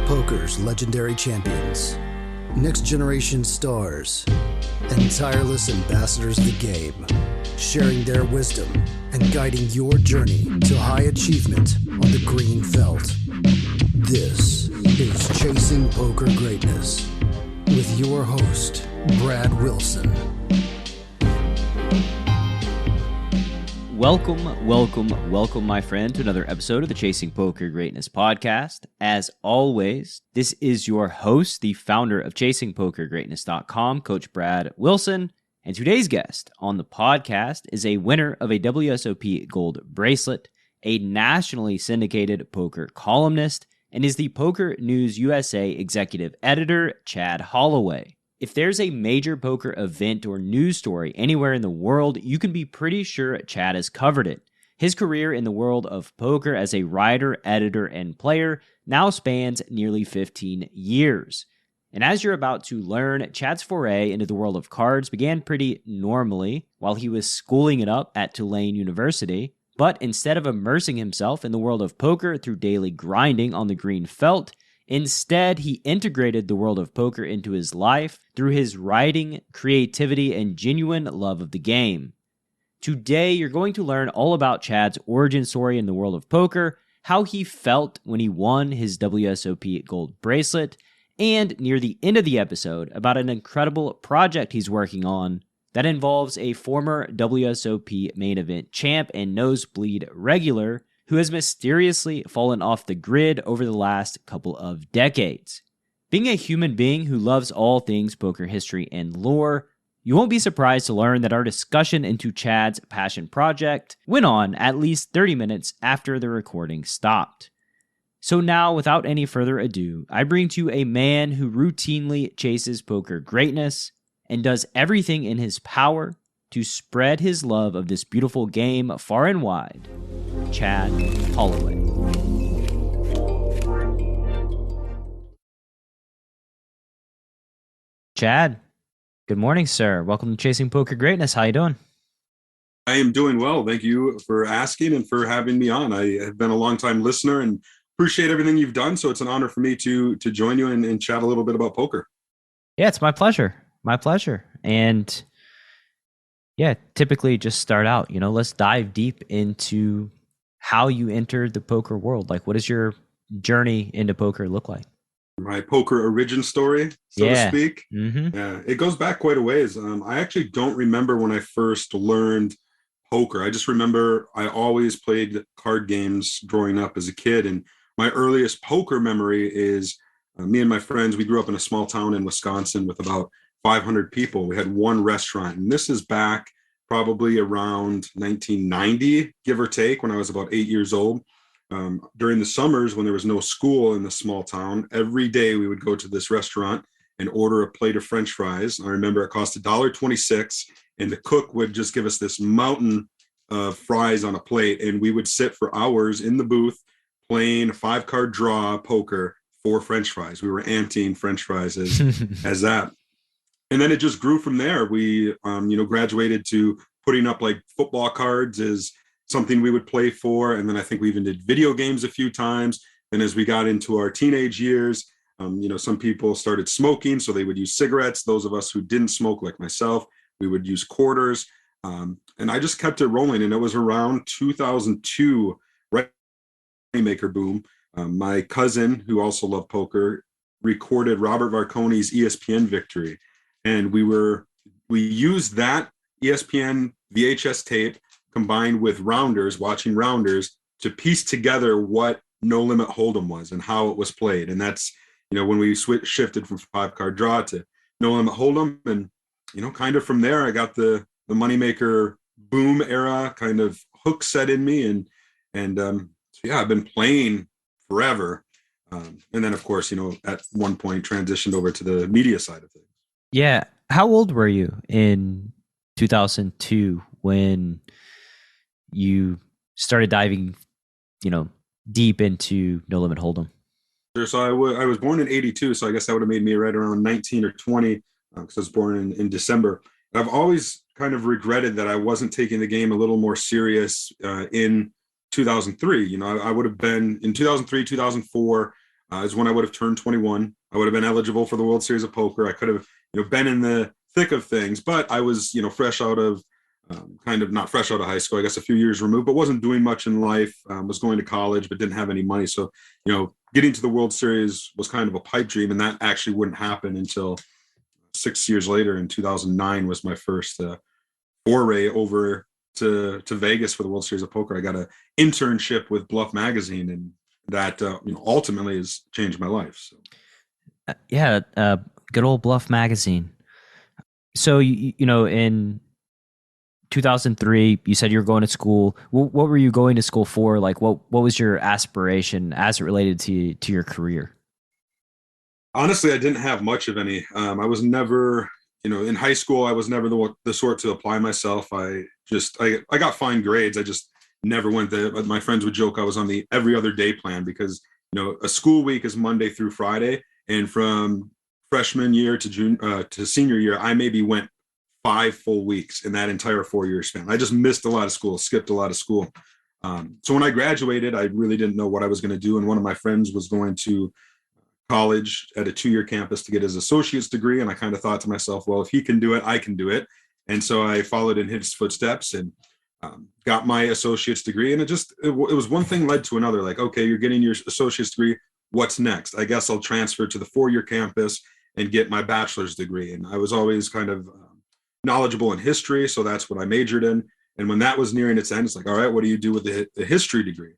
Poker's legendary champions, next-generation stars, and tireless ambassadors of the game, sharing their wisdom and guiding your journey to high achievement on the green felt. This is Chasing Poker Greatness with your host, Brad Wilson. Welcome, my friend, to another episode of the Chasing Poker Greatness podcast. As always, this is your host, the founder of ChasingPokerGreatness.com, Coach Brad Wilson. And today's guest on the podcast is a winner of a WSOP Gold bracelet, a nationally syndicated poker columnist, and is the PokerNews USA executive editor, Chad Holloway. If there's a major poker event or news story anywhere in the world, you can be pretty sure Chad has covered it. His career in the world of poker as a writer, editor, and player now spans nearly 15 years. And as you're about to learn, Chad's foray into the world of cards began pretty normally while he was schooling it up at Tulane University. But instead of immersing himself in the world of poker through daily grinding on the green felt, instead, he integrated the world of poker into his life through his writing, creativity, and genuine love of the game. Today, you're going to learn all about Chad's origin story in the world of poker, how he felt when he won his WSOP Gold bracelet, and near the end of the episode, about an incredible project he's working on that involves a former WSOP Main Event champ and nosebleed regular who has mysteriously fallen off the grid over the last couple of decades. Being a human being who loves all things poker history and lore, you won't be surprised to learn that our discussion into Chad's passion project went on at least 30 minutes after the recording stopped. So now, without any further ado, I bring to you a man who routinely chases poker greatness and does everything in his power to spread his love of this beautiful game far and wide, Chad Holloway. Chad, good morning, sir. Welcome to Chasing Poker Greatness. How you doing? I am doing well. Thank you for asking and for having me on. I have been a long-time listener and appreciate everything you've done. So it's an honor for me to join you and chat a little bit about poker. Yeah, it's my pleasure. My pleasure. And yeah, typically just start out, let's dive deep into how you entered the poker world. Like, what does your journey into poker look like? My poker origin story, so to speak. Mm-hmm. Yeah, it goes back quite a ways. I actually don't remember when I first learned poker. I just remember I always played card games growing up as a kid. And my earliest poker memory is me and my friends. We grew up in a small town in Wisconsin with about 500 people. We had one restaurant, and this is back probably around 1990, give or take, when I was about 8 years old. During the summers when there was no school in the small town, every day we would go to this restaurant and order a plate of French fries. I remember it cost $1.26, and the cook would just give us this mountain of fries on a plate, and we would sit for hours in the booth playing a 5-card draw poker for French fries. We were anteing French fries as that. And then it just grew from there. We, graduated to putting up like football cards as something we would play for. And then I think we even did video games a few times. And as we got into our teenage years, some people started smoking, so they would use cigarettes. Those of us who didn't smoke, like myself, we would use quarters. And I just kept it rolling. And it was around 2002, right, maker boom. My cousin, who also loved poker, recorded Robert Varconi's ESPN victory. And we used that ESPN VHS tape combined with watching rounders to piece together what No Limit Hold'em was and how it was played. And that's, when we shifted from 5-card draw to No Limit Hold'em. And, kind of from there, I got the moneymaker boom era kind of hook set in me. So yeah, I've been playing forever. And then, of course, at one point transitioned over to the media side of things. Yeah. How old were you in 2002 when you started diving, deep into No Limit Hold'em? Sure. So I was born in 82. So I guess that would have made me right around 19 or 20 because I was born in December. I've always kind of regretted that I wasn't taking the game a little more serious in 2003. I would have been in 2003, 2004. is when I would have turned 21. I would have been eligible for the World Series of Poker. I could have, been in the thick of things, but I was, fresh out of kind of not fresh out of high school, I guess a few years removed, but wasn't doing much in life, was going to college, but didn't have any money. So, getting to the World Series was kind of a pipe dream, and that actually wouldn't happen until 6 years later. In 2009 was my first foray over to Vegas for the World Series of Poker. I got an internship with Bluff Magazine, and that ultimately has changed my life. So. Good old Bluff Magazine. So in 2003, you said you were going to school. What were you going to school for? Like, what was your aspiration as it related to your career? Honestly, I didn't have much of any. I was never, in high school, I was never the sort to apply myself. I got fine grades. I just never went there. But my friends would joke I was on the every other day plan because, a school week is Monday through Friday. And from freshman year to senior year, I maybe went 5 full weeks in that entire 4-year span. I just missed a lot of school, skipped a lot of school. So when I graduated, I really didn't know what I was going to do. And one of my friends was going to college at a 2-year campus to get his associate's degree. And I kind of thought to myself, well, if he can do it, I can do it. And so I followed in his footsteps and got my associate's degree. And it was one thing led to another. Like, okay, you're getting your associate's degree. What's next? I guess I'll transfer to the 4-year campus and get my bachelor's degree. And I was always kind of knowledgeable in history. So that's what I majored in. And when that was nearing its end, it's like, all right, what do you do with the history degree?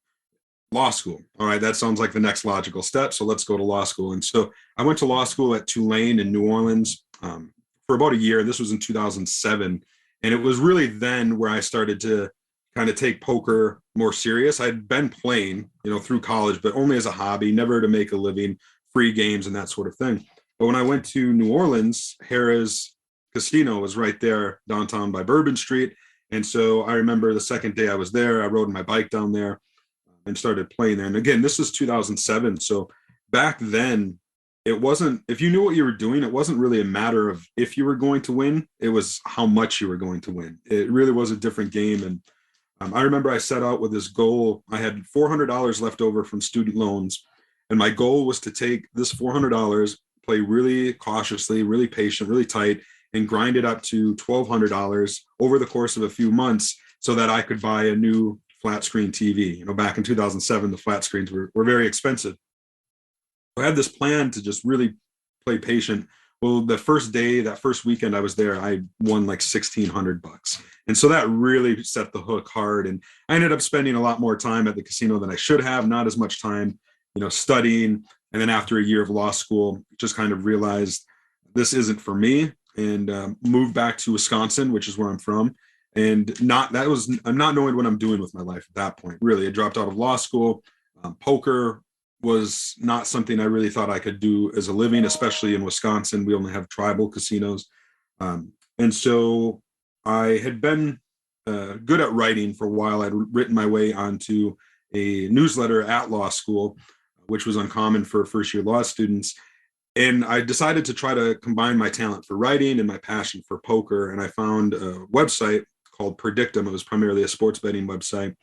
Law school. All right, that sounds like the next logical step. So let's go to law school. And so I went to law school at Tulane in New Orleans for about a year. This was in 2007. And it was really then where I started to kind of take poker more serious. I'd been playing, through college, but only as a hobby, never to make a living, free games and that sort of thing. But when I went to New Orleans, Harrah's Casino was right there downtown by Bourbon Street. And so I remember the second day I was there, I rode my bike down there and started playing there. And again, this was 2007. So back then, it wasn't, if you knew what you were doing, it wasn't really a matter of if you were going to win, it was how much you were going to win. It really was a different game. And I remember I set out with this goal. I had $400 left over from student loans. And my goal was to take this $400, play really cautiously, really patient, really tight, and grind it up to $1,200 over the course of a few months so that I could buy a new flat screen TV. Back in 2007, the flat screens were very expensive. I had this plan to just really play patient. Well, the first day, that first weekend I was there, I won like $1,600. And so that really set the hook hard. And I ended up spending a lot more time at the casino than I should have, not as much time, studying. And then after a year of law school, just kind of realized this isn't for me and moved back to Wisconsin, which is where I'm from. And I'm not knowing what I'm doing with my life at that point. Really, I dropped out of law school. Poker was not something I really thought I could do as a living, especially in Wisconsin. We only have tribal casinos. And so I had been good at writing for a while. I'd written my way onto a newsletter at law school, which was uncommon for first-year law students. And I decided to try to combine my talent for writing and my passion for poker. And I found a website called Predictum. It was primarily a sports betting website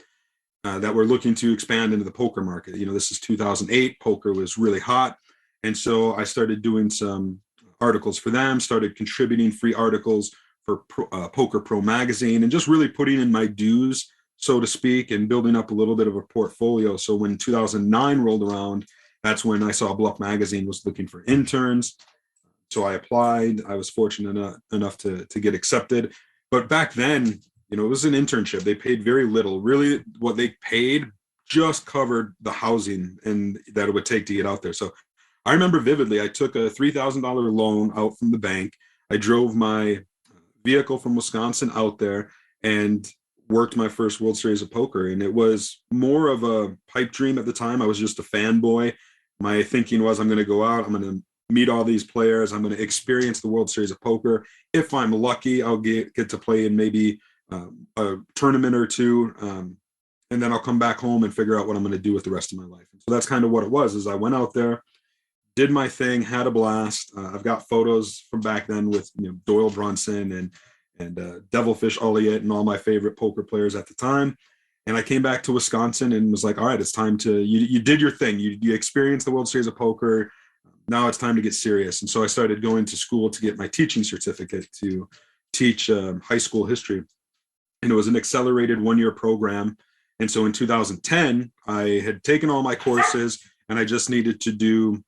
that were looking to expand into the poker market. This is 2008. Poker was really hot. And so I started doing some articles for them, started contributing free articles for Poker Pro magazine, and just really putting in my dues, so to speak, and building up a little bit of a portfolio. So when 2009 rolled around, that's when I saw Bluff Magazine was looking for interns. So I applied. I was fortunate enough to get accepted. But back then, it was an internship. They paid very little. Really, what they paid just covered the housing and that it would take to get out there. So I remember vividly, I took a $3,000 loan out from the bank. I drove my vehicle from Wisconsin out there and worked my first World Series of Poker. And it was more of a pipe dream at the time. I was just a fanboy. My thinking was, I'm going to go out, I'm going to meet all these players, I'm going to experience the World Series of Poker. If I'm lucky, I'll get to play in maybe a tournament or two. And then I'll come back home and figure out what I'm going to do with the rest of my life. And so that's kind of what it was, is I went out there, did my thing, had a blast. I've got photos from back then with Doyle Brunson and Devilfish Elliott and all my favorite poker players at the time. And I came back to Wisconsin and was like, all right, it's time to, you did your thing. You experienced the World Series of Poker. Now it's time to get serious. And so I started going to school to get my teaching certificate to teach high school history. And it was an accelerated 1-year program. And so in 2010, I had taken all my courses and I just needed to do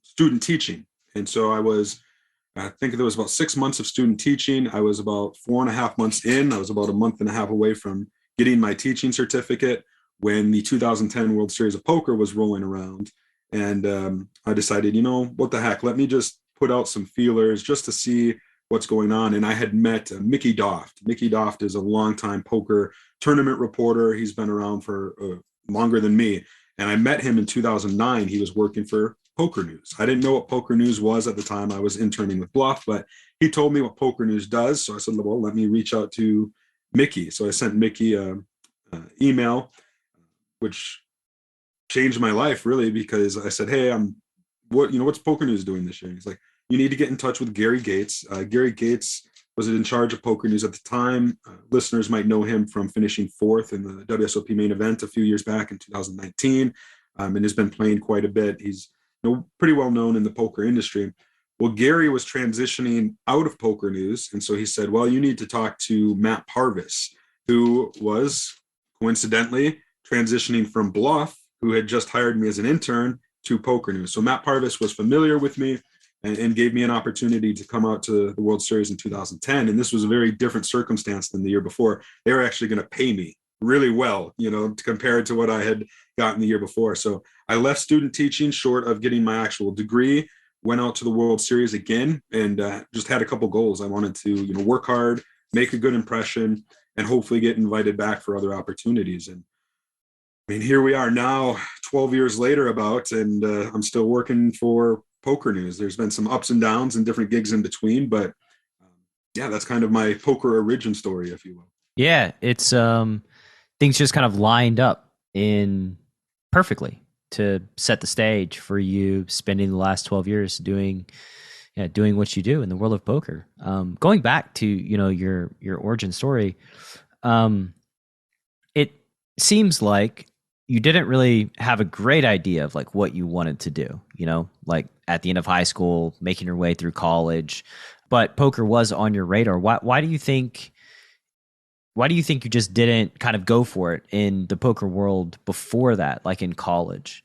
student teaching. And so I think there was about 6 months of student teaching. I was about 4.5 months in. I was about a month and a half away from getting my teaching certificate when the 2010 World Series of Poker was rolling around. And I decided, what the heck, let me just put out some feelers just to see what's going on. And I had met Mickey Doft. Mickey Doft is a longtime poker tournament reporter. He's been around for longer than me. And I met him in 2009. He was working for PokerNews. I didn't know what PokerNews was at the time. I was interning with Bluff, but he told me what PokerNews does. So I said, well, let me reach out to Mickey. So I sent Mickey an email, which changed my life really, because I said, hey, what's PokerNews doing this year? And he's like, you need to get in touch with Gary Gates. Gary Gates was in charge of PokerNews at the time. Listeners might know him from finishing 4th in the WSOP Main Event a few years back in 2019, and has been playing quite a bit. He's pretty well known in the poker industry. Well, Gary was transitioning out of PokerNews, and so he said, well, you need to talk to Matt Parvis, who was coincidentally transitioning from Bluff, who had just hired me as an intern, to PokerNews. So Matt Parvis was familiar with me and gave me an opportunity to come out to the World Series in 2010. And this was a very different circumstance than the year before. They were actually going to pay me really well, compared to what I had gotten the year before. So I left student teaching short of getting my actual degree, went out to the World Series again, and just had a couple goals. I wanted to, work hard, make a good impression, and hopefully get invited back for other opportunities. And I mean, here we are now, 12 years later and I'm still working for PokerNews. There's been some ups and downs and different gigs in between, but yeah, that's kind of my poker origin story, if you will. Yeah, it's things just kind of lined up in perfectly to set the stage for you spending the last 12 years doing what you do in the world of poker. Going back to your origin story, it seems like you didn't really have a great idea of like what you wanted to do, like at the end of high school, making your way through college, but poker was on your radar. Why do you think you just didn't kind of go for it in the poker world before that, like in college?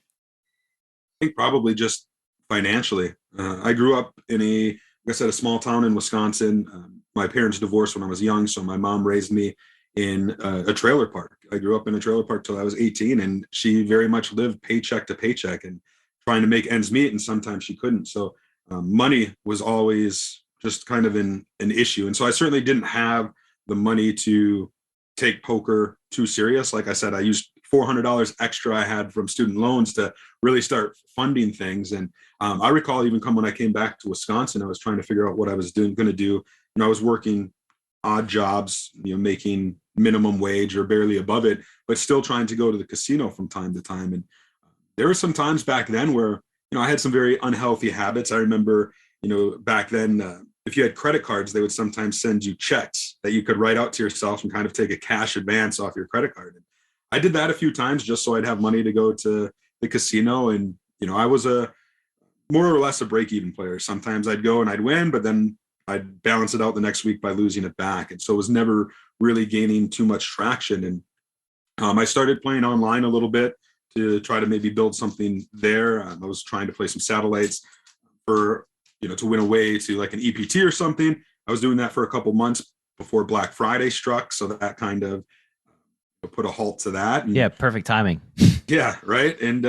I think probably just financially. I grew up in a small town in Wisconsin. My parents divorced when I was young, so my mom raised me in a trailer park. I grew up in a trailer park till I was 18, and she very much lived paycheck to paycheck and trying to make ends meet, and sometimes she couldn't. So money was always just kind of an issue. And so I certainly didn't have the money to take poker too serious. Like I said, I used $400 extra I had from student loans to really start funding things. And I recall even when I came back to Wisconsin, I was trying to figure out what I was going to do. I was working odd jobs, making minimum wage or barely above it, but still trying to go to the casino from time to time. And there were some times back then where, I had some very unhealthy habits. I remember, back then, if you had credit cards, they would sometimes send you checks that you could write out to yourself and kind of take a cash advance off your credit card. And I did that a few times just so I'd have money to go to the casino. And, I was a more or less a break-even player. Sometimes I'd go and I'd win, but then I'd balance it out the next week by losing it back. And so it was never really gaining too much traction. And I started playing online a little bit to try to maybe build something there. I was trying to play some satellites for, to win away to like an EPT or something. I was doing that for a couple months before Black Friday struck. So that kind of put a halt to that. And, yeah, perfect timing. Yeah, right. And,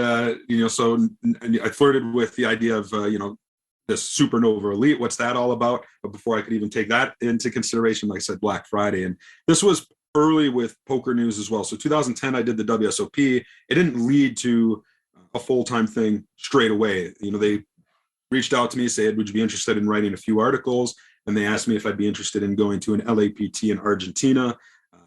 so I flirted with the idea of, this Supernova Elite. What's that all about? But before I could even take that into consideration, like I said, Black Friday. And this was early with PokerNews as well. So 2010, I did the WSOP. It didn't lead to a full-time thing straight away. They reached out to me, said, would you be interested in writing a few articles? And they asked me if I'd be interested in going to an LAPT in Argentina.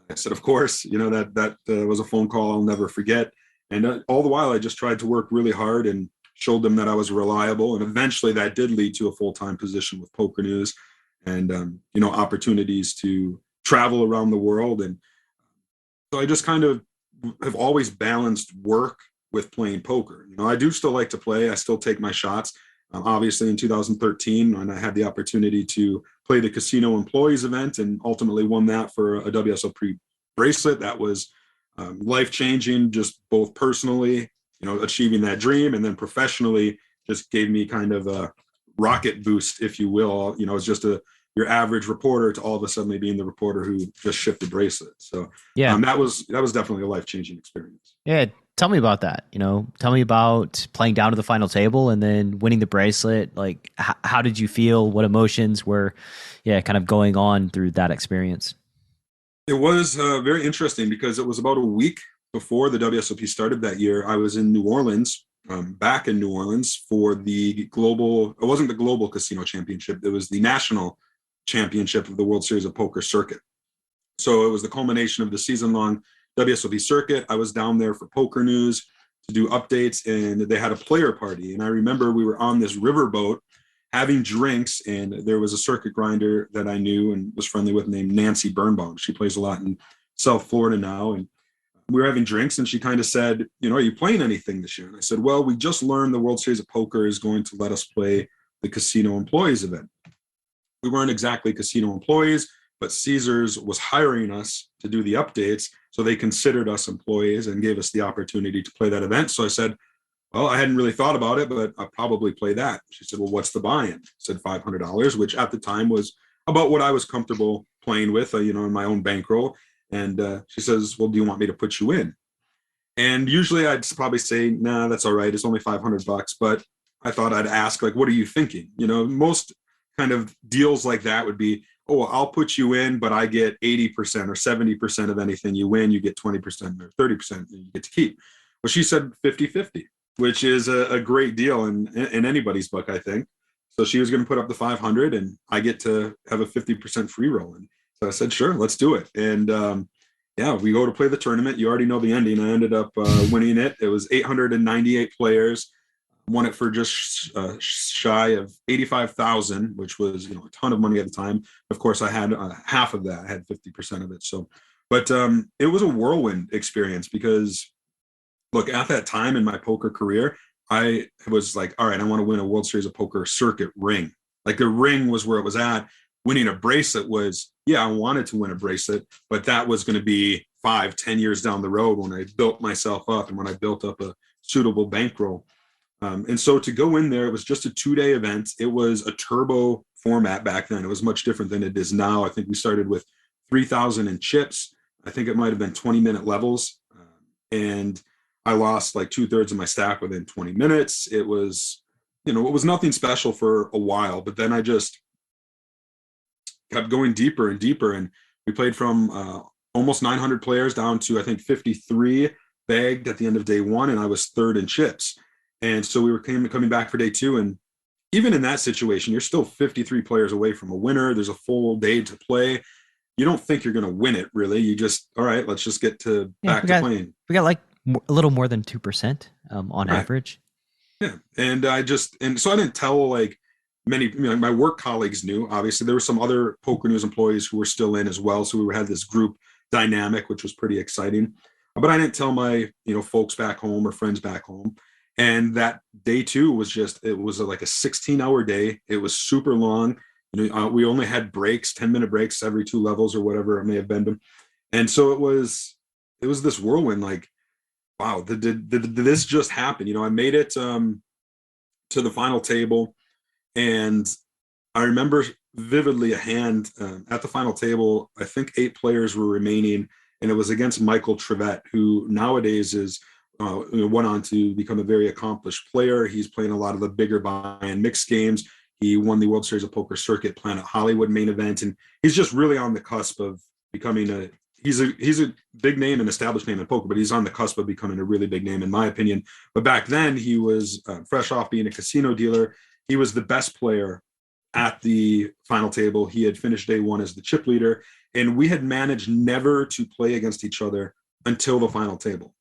I said, of course. That was a phone call I'll never forget. And all the while, I just tried to work really hard and showed them that I was reliable. And eventually that did lead to a full-time position with PokerNews and, opportunities to travel around the world. And so I just kind of have always balanced work with playing poker. I do still like to play. I still take my shots. Obviously, in 2013, when I had the opportunity to play the casino employees event and ultimately won that for a WSOP bracelet, that was life-changing, just both personally, achieving that dream, and then professionally, just gave me kind of a rocket boost, if you will. It's just your average reporter to all of a sudden being the reporter who just shipped the bracelet. So Yeah. that was definitely a life-changing experience. Yeah. Tell me about that. Tell me about playing down to the final table and then winning the bracelet. Like, how did you feel? What emotions were, kind of going on through that experience? It was very interesting because it was about a week before the WSOP started that year. I was in New Orleans, back in New Orleans for the global, it wasn't the global casino championship. It was the national championship of the World Series of Poker circuit. So it was the culmination of the season-long WSOP circuit. I was down there for PokerNews to do updates, and they had a player party. And I remember we were on this riverboat having drinks, and there was a circuit grinder that I knew and was friendly with named Nancy Birnbaum. She plays a lot in South Florida now. And we were having drinks, and she kind of said, are you playing anything this year? And I said, well, we just learned the World Series of Poker is going to let us play the casino employees event. We weren't exactly casino employees, but Caesars was hiring us to do the updates. So they considered us employees and gave us the opportunity to play that event. So I said, well, I hadn't really thought about it, but I'll probably play that. She said, well, what's the buy-in? I said $500, which at the time was about what I was comfortable playing with, in my own bankroll. And she says, well, do you want me to put you in? And usually I'd probably say, nah, that's all right. It's only $500. But I thought I'd ask, like, what are you thinking? Most kind of deals like that would be, oh, I'll put you in, but I get 80% or 70% of anything you win. You get 20% or 30% you get to keep. Well, she said 50-50, which is a great deal in anybody's book, I think. So she was going to put up the 500 and I get to have a 50% free roll. And so I said, sure, let's do it. And we go to play the tournament. You already know the ending. I ended up winning it. It was 898 players. Won it for just shy of 85,000, which was a ton of money at the time. Of course, I had half of that. I had 50% of it. So, but it was a whirlwind experience because, look, at that time in my poker career, I was like, all right, I want to win a World Series of Poker circuit ring. Like the ring was where it was at. Winning a bracelet was, I wanted to win a bracelet, but that was going to be 5-10 years down the road when I built myself up and when I built up a suitable bankroll. And so to go in there, it was just a 2-day event. It was a turbo format back then. It was much different than it is now. I think we started with 3,000 in chips. I think it might have been 20-minute levels. And I lost like 2/3 of my stack within 20 minutes. It was, it was nothing special for a while, but then I just kept going deeper and deeper. And we played from almost 900 players down to, I think, 53 bagged at the end of day one. And I was third in chips. And so we were coming back for day two. And even in that situation, you're still 53 players away from a winner. There's a full day to play. You don't think you're going to win it, really. You just, all right, let's just get back to playing. We got like a little more than 2% on average. Yeah. And so I didn't tell like many, my work colleagues knew. Obviously, there were some other PokerNews employees who were still in as well. So we had this group dynamic, which was pretty exciting. But I didn't tell my, folks back home or friends back home. And that day two was it was like a 16-hour day. It was super long. We only had breaks, 10-minute breaks every 2 levels or whatever it may have been. And so it was this whirlwind, like, wow, did this just happen? I made it to the final table. And I remember vividly a hand at the final table. I think 8 players were remaining. And it was against Michael Trevette, who nowadays is went on to become a very accomplished player. He's playing a lot of the bigger buy-in mixed games. He won the World Series of Poker circuit Planet Hollywood main event, and he's just really on the cusp of becoming he's a big name, an established name in poker, but he's on the cusp of becoming a really big name, in my opinion. But back then, he was fresh off being a casino dealer. He was the best player at the final table. He had finished day one as the chip leader, and we had managed never to play against each other until the final table.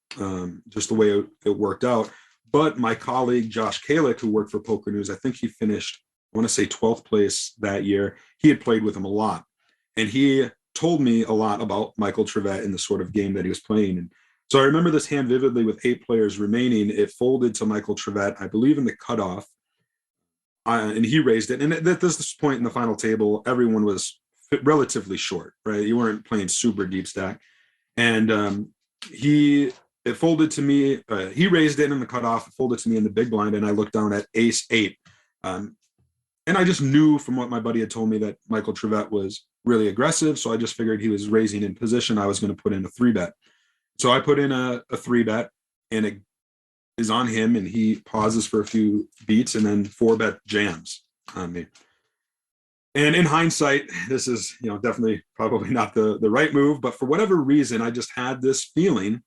Just the way it worked out. But my colleague, Josh Kalick, who worked for PokerNews, I think he finished, I want to say 12th place that year. He had played with him a lot. And he told me a lot about Michael Trevette and the sort of game that he was playing. And So I remember this hand vividly with 8 players remaining. It folded to Michael Trevette, I believe, in the cutoff, and he raised it. And at this point in the final table, everyone was relatively short, right? You weren't playing super deep stack. And it folded to me. He raised it in the cutoff, it folded to me in the big blind, and I looked down at ace 8. And I just knew from what my buddy had told me that Michael Trevette was really aggressive. So I just figured he was raising in position. I was going to put in a 3-bet. So I put in a 3-bet, and it is on him, and he pauses for a few beats and then 4-bet jams on me. And in hindsight, this is, definitely probably not the right move, but for whatever reason, I just had this feeling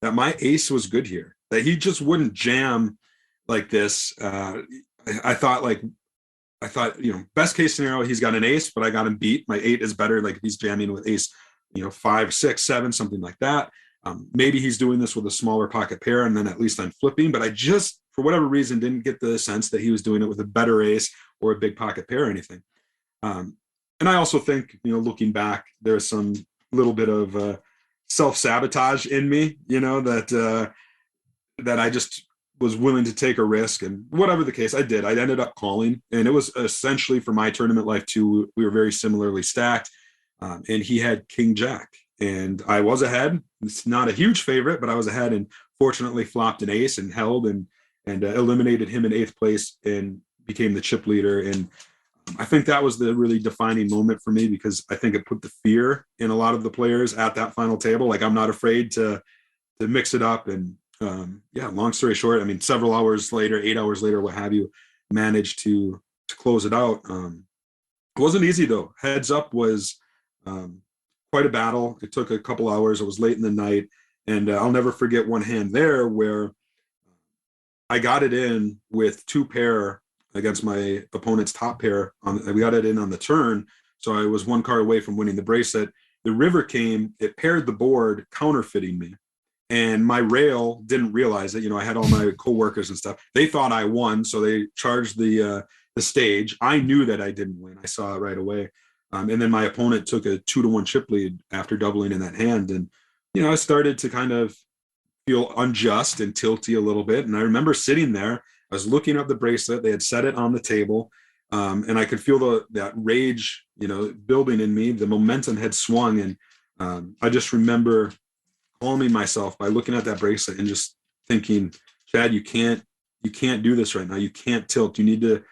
that my ace was good here, that he just wouldn't jam like this. I thought, best case scenario, he's got an ace, but I got him beat. My 8 is better. Like if he's jamming with ace, 5, 6, 7, something like that. Maybe he's doing this with a smaller pocket pair, and then at least I'm flipping. But I just, for whatever reason, didn't get the sense that he was doing it with a better ace or a big pocket pair or anything. And I also think, looking back, there's some little bit of self-sabotage in me, that I just was willing to take a risk. And whatever the case, I did. I ended up calling, and it was essentially for my tournament life too. We were very similarly stacked, and he had King Jack, and I was ahead. It's not a huge favorite, but I was ahead, and fortunately flopped an ace and held and eliminated him in 8th place and became the chip leader. And I think that was the really defining moment for me, because I think it put the fear in a lot of the players at that final table. Like, I'm not afraid to mix it up. And long story short, I mean, several hours later, 8 hours later, what have you, managed to close it out. It wasn't easy though. Heads up was quite a battle. It took a couple hours. It was late in the night, and I'll never forget one hand there where I got it in with 2 pair against my opponent's top pair. We got it in on the turn, so I was 1 card away from winning the bracelet. The river came, it paired the board, counterfeiting me. And my rail didn't realize it. I had all my coworkers and stuff. They thought I won, so they charged the stage. I knew that I didn't win. I saw it right away. And then my opponent took a 2-1 chip lead after doubling in that hand. And, I started to kind of feel unjust and tilty a little bit. And I remember sitting there, I was looking at the bracelet. They had set it on the table. And I could feel that rage, building in me. The momentum had swung. And I just remember calming myself by looking at that bracelet and just thinking, Chad, you can't do this right now. You can't tilt. You need to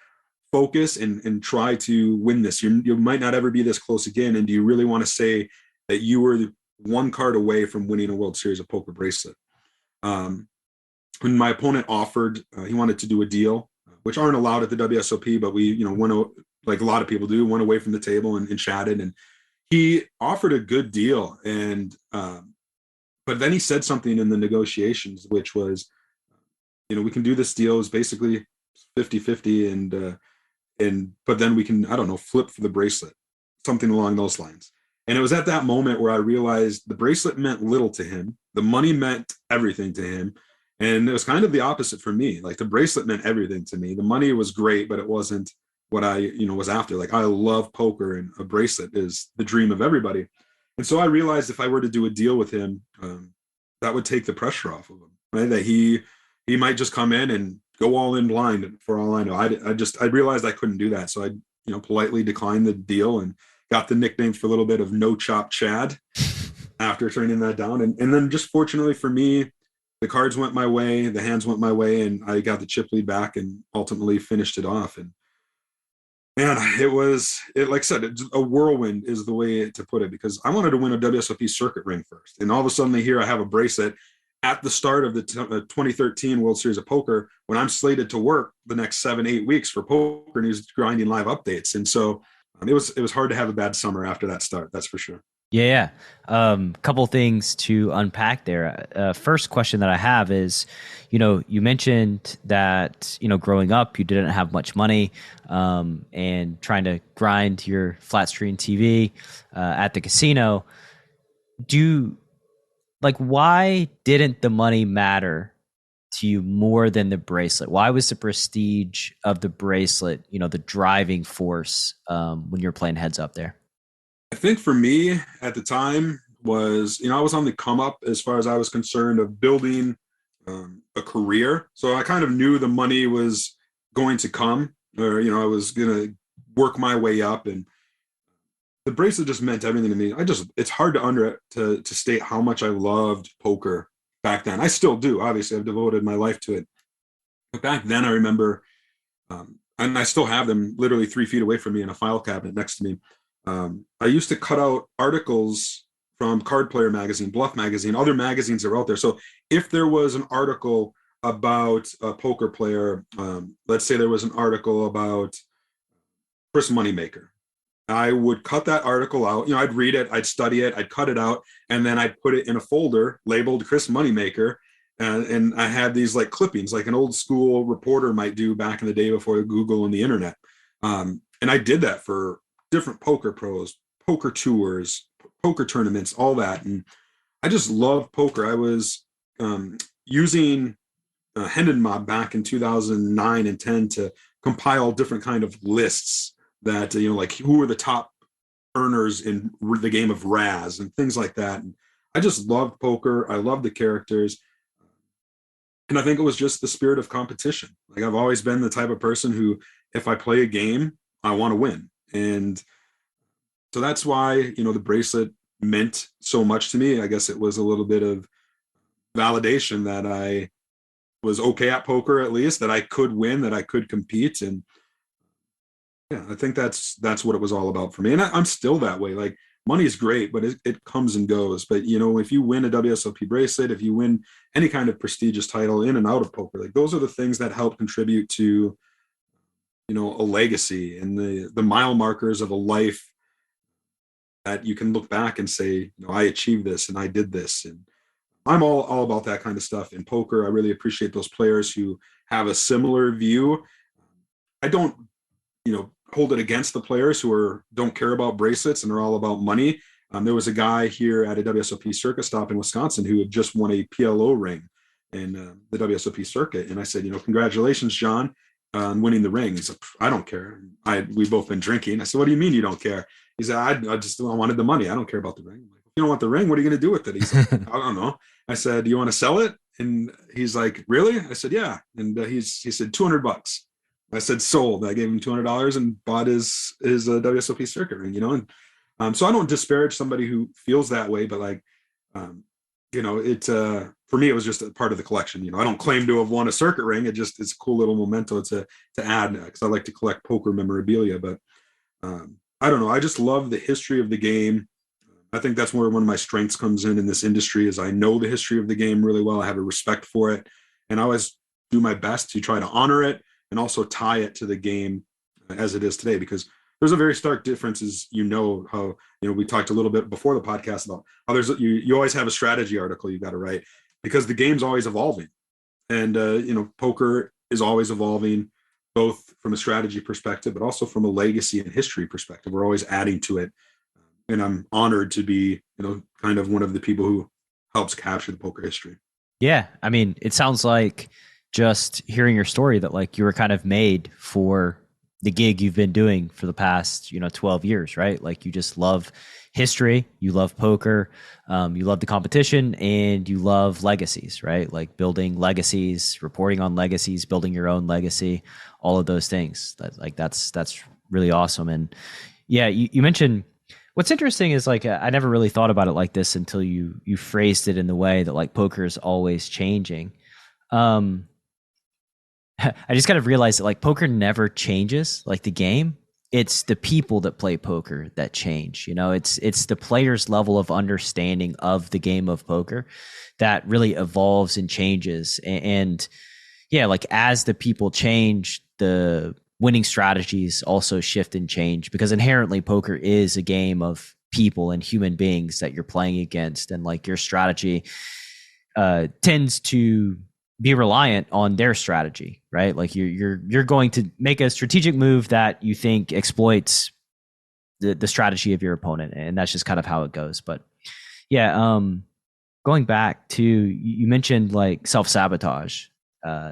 focus and try to win this. You might not ever be this close again. And do you really want to say that you were 1 card away from winning a World Series of Poker bracelet? When my opponent offered, he wanted to do a deal, which aren't allowed at the WSOP, but we, went, like a lot of people do, went away from the table and chatted. And he offered a good deal. And, but then he said something in the negotiations, which was, we can do this deal is basically 50-50 but then we can, I don't know, flip for the bracelet, something along those lines. And it was at that moment where I realized the bracelet meant little to him. The money meant everything to him. And it was kind of the opposite for me. Like, the bracelet meant everything to me. The money was great, but it wasn't what I, was after. Like, I love poker, and a bracelet is the dream of everybody. And so I realized if I were to do a deal with him, that would take the pressure off of him, right? That he might just come in and go all in blind for all I know. I realized I couldn't do that. So I, politely declined the deal and got the nickname for a little bit of No Chop Chad after turning that down. And then just fortunately for me, the cards went my way, the hands went my way, and I got the chip lead back and ultimately finished it off. And man, like I said, a whirlwind is the way to put it, because I wanted to win a WSOP circuit ring first. And all of a sudden I have a bracelet at the start of the 2013 World Series of Poker, when I'm slated to work the next 7-8 weeks for PokerNews grinding live updates. And so it was hard to have a bad summer after that start. That's for sure. Yeah. Couple things to unpack there. First question that I have is, you mentioned that, growing up, you didn't have much money, and trying to grind your flat screen TV at the casino. Why didn't the money matter to you more than the bracelet? Why was the prestige of the bracelet, the driving force when you're playing heads up there? I think for me at the time, was, I was on the come up as far as I was concerned of building a career. So I kind of knew the money was going to come, or, I was going to work my way up. And the bracelet just meant everything to me. It's hard to state how much I loved poker back then. I still do. Obviously, I've devoted my life to it. But back then, I remember, and I still have them literally 3 feet away from me in a file cabinet next to me. I used to cut out articles from Card Player Magazine, Bluff Magazine, other magazines that are out there. So if there was an article about a poker player, let's say there was an article about Chris Moneymaker, I would cut that article out. I'd read it, I'd study it, I'd cut it out, and then I'd put it in a folder labeled Chris Moneymaker. And I had these like clippings, like an old school reporter might do back in the day before Google and the internet. And I did that for different poker pros, poker tours, poker tournaments, all that. And I just love poker. I was using Hendon Mob back in 2009 and 10 to compile different kind of lists that, like who were the top earners in the game of Raz and things like that. And I just loved poker. I loved the characters. And I think it was just the spirit of competition. Like I've always been the type of person who, if I play a game, I want to win. And so that's why, the bracelet meant so much to me. I guess it was a little bit of validation that I was okay at poker, at least, that I could win, that I could compete. And yeah, I think that's what it was all about for me. And I'm still that way. Like money is great, but it comes and goes. But, if you win a WSOP bracelet, if you win any kind of prestigious title in and out of poker, like those are the things that help contribute to, a legacy and the mile markers of a life that you can look back and say, I achieved this and I did this. And I'm all about that kind of stuff in poker. I really appreciate those players who have a similar view. I don't, hold it against the players who don't care about bracelets and are all about money. There was a guy here at a WSOP circuit stop in Wisconsin who had just won a PLO ring in the WSOP circuit. And I said, congratulations, John, on winning the ring. He said, I don't care. We've both been drinking. I said, what do you mean you don't care? He said, I wanted the money. I don't care about the ring. I'm like, if you don't want the ring, what are you going to do with it? He's like, I don't know. I said, do you want to sell it? And he's like, really? I said, yeah. And he said, $200. I said, sold. I gave him $200 and bought his WSOP circuit ring, and so I don't disparage somebody who feels that way, but like, for me, it was just a part of the collection. I don't claim to have won a circuit ring. It's a cool little memento to add, because I like to collect poker memorabilia, but I don't know. I just love the history of the game. I think that's where one of my strengths comes in this industry, is I know the history of the game really well. I have a respect for it, and I always do my best to try to honor it and also tie it to the game as it is today, because there's a very stark difference, as how, we talked a little bit before the podcast about how you always have a strategy article you got to write, because the game's always evolving. And, poker is always evolving, both from a strategy perspective, but also from a legacy and history perspective. We're always adding to it. And I'm honored to be, kind of one of the people who helps capture the poker history. Yeah. I mean, it sounds like, just hearing your story, that like you were kind of made for the gig you've been doing for the past, 12 years, right? Like you just love history, you love poker, you love the competition, and you love legacies, right? Like building legacies, reporting on legacies, building your own legacy, all of those things. That's really awesome. And yeah, you mentioned, what's interesting is like, I never really thought about it like this until you phrased it in the way that like poker is always changing. I just kind of realized that like poker never changes, like the game. It's the people that play poker that change. It's the player's level of understanding of the game of poker that really evolves and changes. And yeah, like as the people change, the winning strategies also shift and change, because inherently poker is a game of people and human beings that you're playing against. And like your strategy tends to be reliant on their strategy, right? Like you're going to make a strategic move that you think exploits the strategy of your opponent, and that's just kind of how it goes. But yeah, going back to, you mentioned like self-sabotage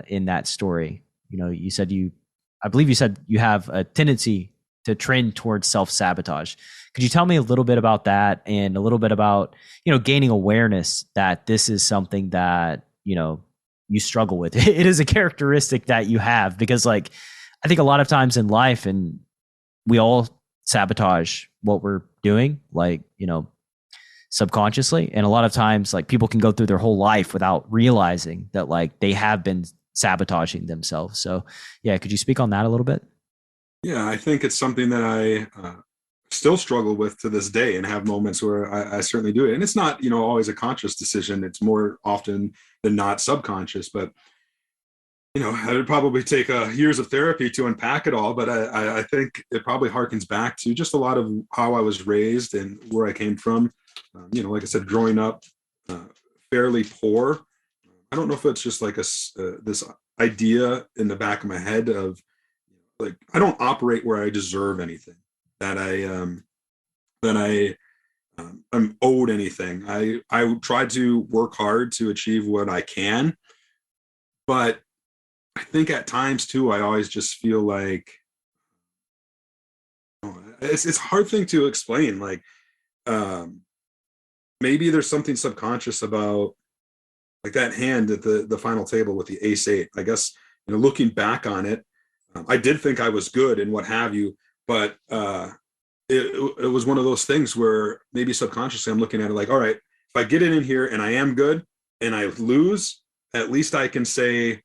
in that story. I believe you said you have a tendency to trend towards self-sabotage. Could you tell me a little bit about that and a little bit about, gaining awareness that this is something that, you struggle with? It is a characteristic that you have, because like, I think a lot of times in life, and we all sabotage what we're doing, like, subconsciously. And a lot of times, like, people can go through their whole life without realizing that, like, they have been sabotaging themselves. So yeah, could you speak on that a little bit? Yeah, I think it's something that I still struggle with to this day, and have moments where I certainly do it. And it's not, always a conscious decision. It's more often than not subconscious. But it would probably take years of therapy to unpack it all. But I think it probably harkens back to just a lot of how I was raised and where I came from. Like I said, growing up fairly poor. I don't know if it's just like this idea in the back of my head of, like, I don't operate where I deserve anything, that I'm owed anything. I try to work hard to achieve what I can, but I think at times too, I always just feel like, it's a hard thing to explain. Like, maybe there's something subconscious about, like, that hand at the final table with the ace eight. I guess, looking back on it, I did think I was good and what have you, but it was one of those things where maybe subconsciously I'm looking at it like, all right, if I get it in here and I am good and I lose, at least I can say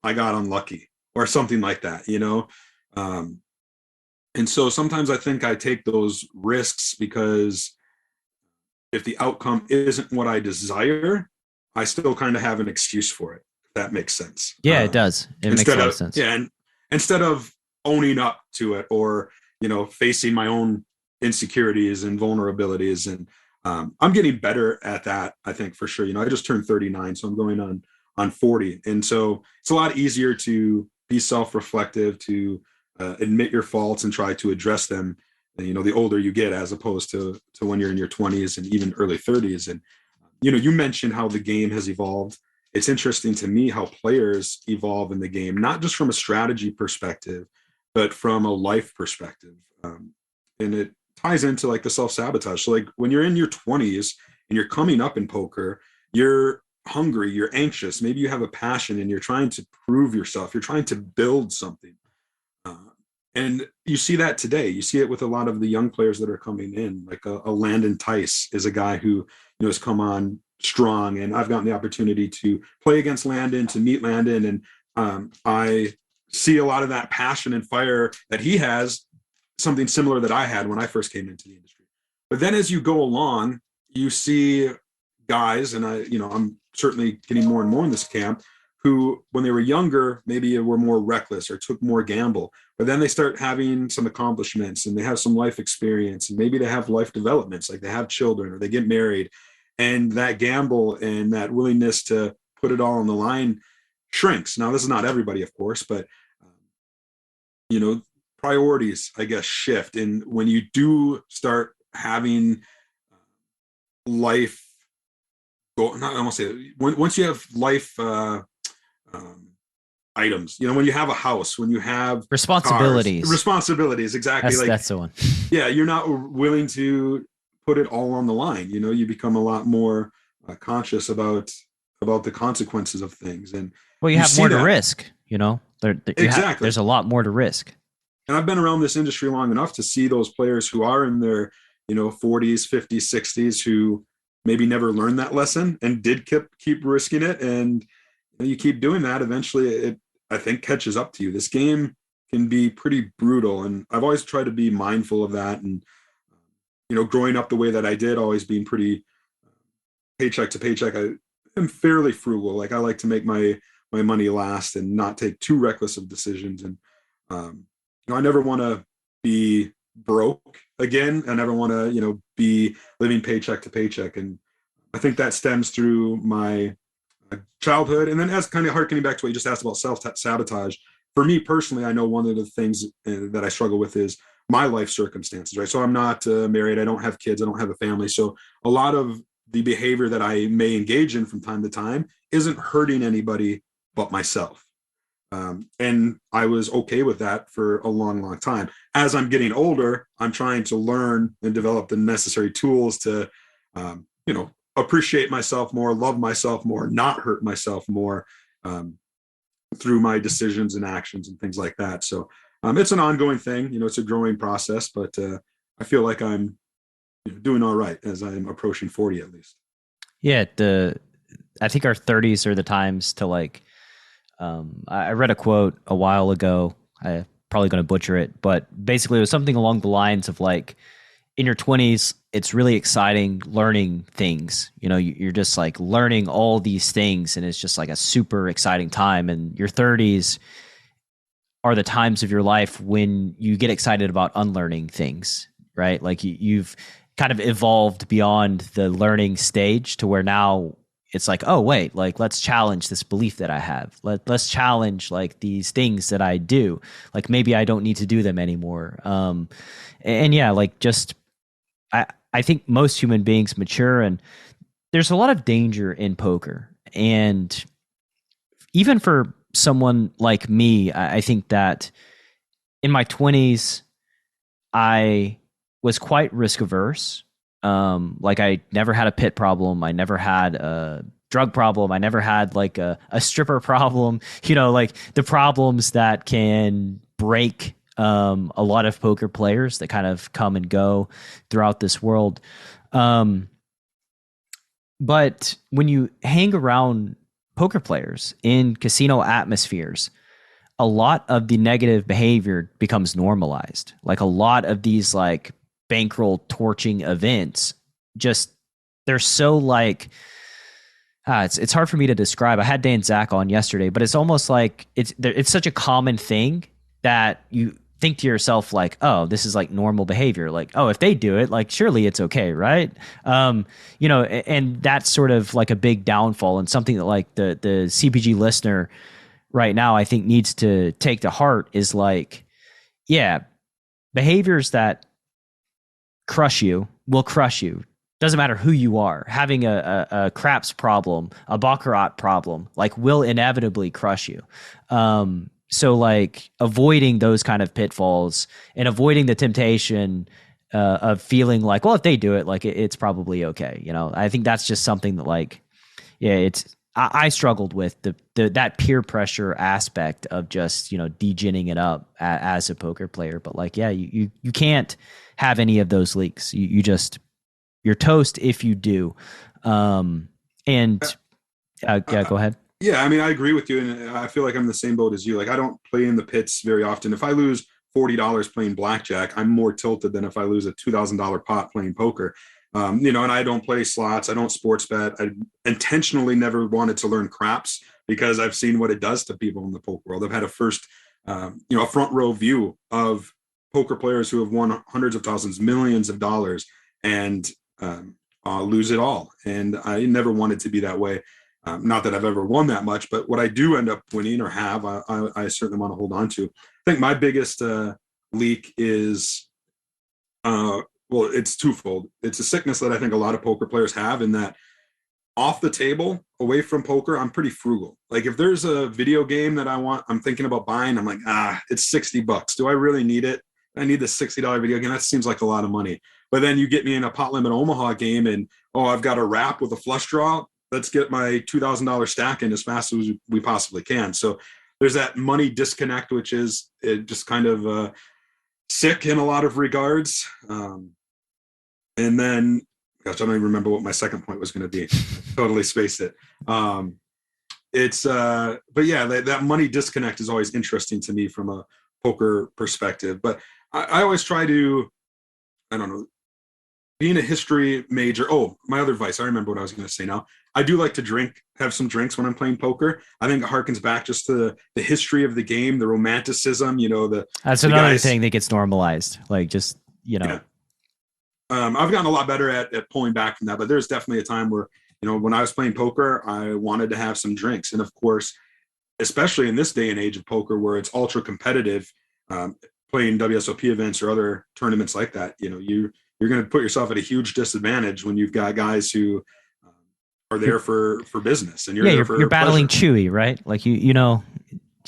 I got unlucky or something like that, and so sometimes I think I take those risks because if the outcome isn't what I desire, I still kind of have an excuse for it, if that makes sense. Yeah, it does. It makes a lot of sense. Yeah, and instead of owning up to it, or facing my own insecurities and vulnerabilities, and I'm getting better at that, I think, for sure. I just turned 39, so I'm going on 40, and so it's a lot easier to be self-reflective, to admit your faults and try to address them, the older you get, as opposed to when you're in your 20s and even early 30s. And you mentioned how the game has evolved. It's interesting to me how players evolve in the game, not just from a strategy perspective, but from a life perspective. And it ties into like the self-sabotage. So like when you're in your 20s and you're coming up in poker, you're hungry, you're anxious, maybe you have a passion and you're trying to prove yourself, you're trying to build something. And you see that today. You see it with a lot of the young players that are coming in, like a Landon Tice is a guy who has come on strong, and I've gotten the opportunity to play against Landon, to meet Landon, and I see a lot of that passion and fire that he has, something similar that I had when I first came into the industry. But then as you go along, you see guys, and I'm certainly getting more and more in this camp, who, when they were younger, maybe were more reckless or took more gamble. But then they start having some accomplishments and they have some life experience, and maybe they have life developments, like they have children or they get married. And that gamble and that willingness to put it all on the line shrinks. Now, this is not everybody, of course, but, priorities, I guess, shift. And when you do start having life, not, I won't say it, once you have life, items, when you have a house, when you have responsibilities, exactly. That's the one. Yeah, you're not willing to put it all on the line. You become a lot more conscious about the consequences of things, and well, you have more to risk. Exactly. There's a lot more to risk. And I've been around this industry long enough to see those players who are in their 40s, 50s, 60s, who maybe never learned that lesson and did keep risking it. And you keep doing that, eventually it, I think, catches up to you. This game can be pretty brutal, and I've always tried to be mindful of that. And growing up the way that I did, always being pretty paycheck to paycheck, I am fairly frugal. Like, I like to make my money last and not take too reckless of decisions. And I never want to be broke again. I never want to be living paycheck to paycheck. And I think that stems through my childhood. And then, as kind of harkening back to what you just asked about self-sabotage, for me personally, I know one of the things that I struggle with is my life circumstances, right? So I'm not married, I don't have kids, I don't have a family. So a lot of the behavior that I may engage in from time to time isn't hurting anybody but myself. And I was okay with that for a long, long time. As I'm getting older, I'm trying to learn and develop the necessary tools to, appreciate myself more, love myself more, not hurt myself more, through my decisions and actions and things like that. So it's an ongoing thing. It's a growing process, but I feel like I'm doing all right as I'm approaching 40 at least. Yeah, I think our 30s are the times to like. I read a quote a while ago. I'm probably going to butcher it, but basically it was something along the lines of like, in your 20s, it's really exciting learning things. You're just like learning all these things, and it's just like a super exciting time. And your 30s are the times of your life when you get excited about unlearning things, right? Like you've kind of evolved beyond the learning stage to where now it's like, oh wait, like let's challenge this belief that I have. Let's challenge like these things that I do. Like maybe I don't need to do them anymore. And yeah, like just I think most human beings mature, and there's a lot of danger in poker. And even for someone like me, I think that in my 20s, I was quite risk averse. Like I never had a pit problem. I never had a drug problem. I never had like a stripper problem, like the problems that can break a lot of poker players that kind of come and go throughout this world. But when you hang around poker players in casino atmospheres, a lot of the negative behavior becomes normalized. Like a lot of these like bankroll torching events, just they're so like it's hard for me to describe. I had Dan Zach on yesterday, but it's almost like it's such a common thing that you think to yourself like, oh, this is like normal behavior. Like, oh, if they do it, like surely it's okay, right? And that's sort of like a big downfall, and something that like the CPG listener right now I think needs to take to heart is like, yeah, behaviors that crush you will crush you. Doesn't matter who you are. Having a craps problem, a baccarat problem, like will inevitably crush you. So like avoiding those kind of pitfalls and avoiding the temptation of feeling like, well, if they do it, like it's probably okay. I think that's just something that like, yeah, I struggled with that peer pressure aspect of just, deginning it up as a poker player. But like, yeah, you can't have any of those leaks. You're toast if you do. Yeah, go ahead. Yeah, I mean, I agree with you, and I feel like I'm the same boat as you. Like, I don't play in the pits very often. If I lose $40 playing blackjack, I'm more tilted than if I lose a $2,000 pot playing poker. And I don't play slots. I don't sports bet. I intentionally never wanted to learn craps because I've seen what it does to people in the poker world. I've had a front row view of poker players who have won hundreds of thousands, millions of dollars, and lose it all. And I never wanted to be that way. Not that I've ever won that much, but what I do end up winning or have, I certainly want to hold on to. I think my biggest leak is, it's twofold. It's a sickness that I think a lot of poker players have, in that off the table, away from poker, I'm pretty frugal. Like if there's a video game that I'm thinking about buying, I'm like, it's $60. Do I really need it? I need the $60 video game. That seems like a lot of money. But then you get me in a pot limit Omaha game and, I've got a wrap with a flush draw. Let's get my $2,000 stack in as fast as we possibly can. So there's that money disconnect, which is just kind of sick in a lot of regards. And then, gosh, I don't even remember what my second point was going to be. Totally spaced it. But yeah, that money disconnect is always interesting to me from a poker perspective. But I always try to, I don't know, being a history major. Oh, my other advice. I remember what I was going to say now. I do like to have some drinks when I'm playing poker. I think it harkens back just to the history of the game, the romanticism, That's another thing that gets normalized. Like just, Yeah. I've gotten a lot better at pulling back from that, but there's definitely a time where, when I was playing poker, I wanted to have some drinks. And of course, especially in this day and age of poker where it's ultra competitive, playing WSOP events or other tournaments like that, you're going to put yourself at a huge disadvantage when you've got guys who are there for business, and you're battling Chewy, right? Like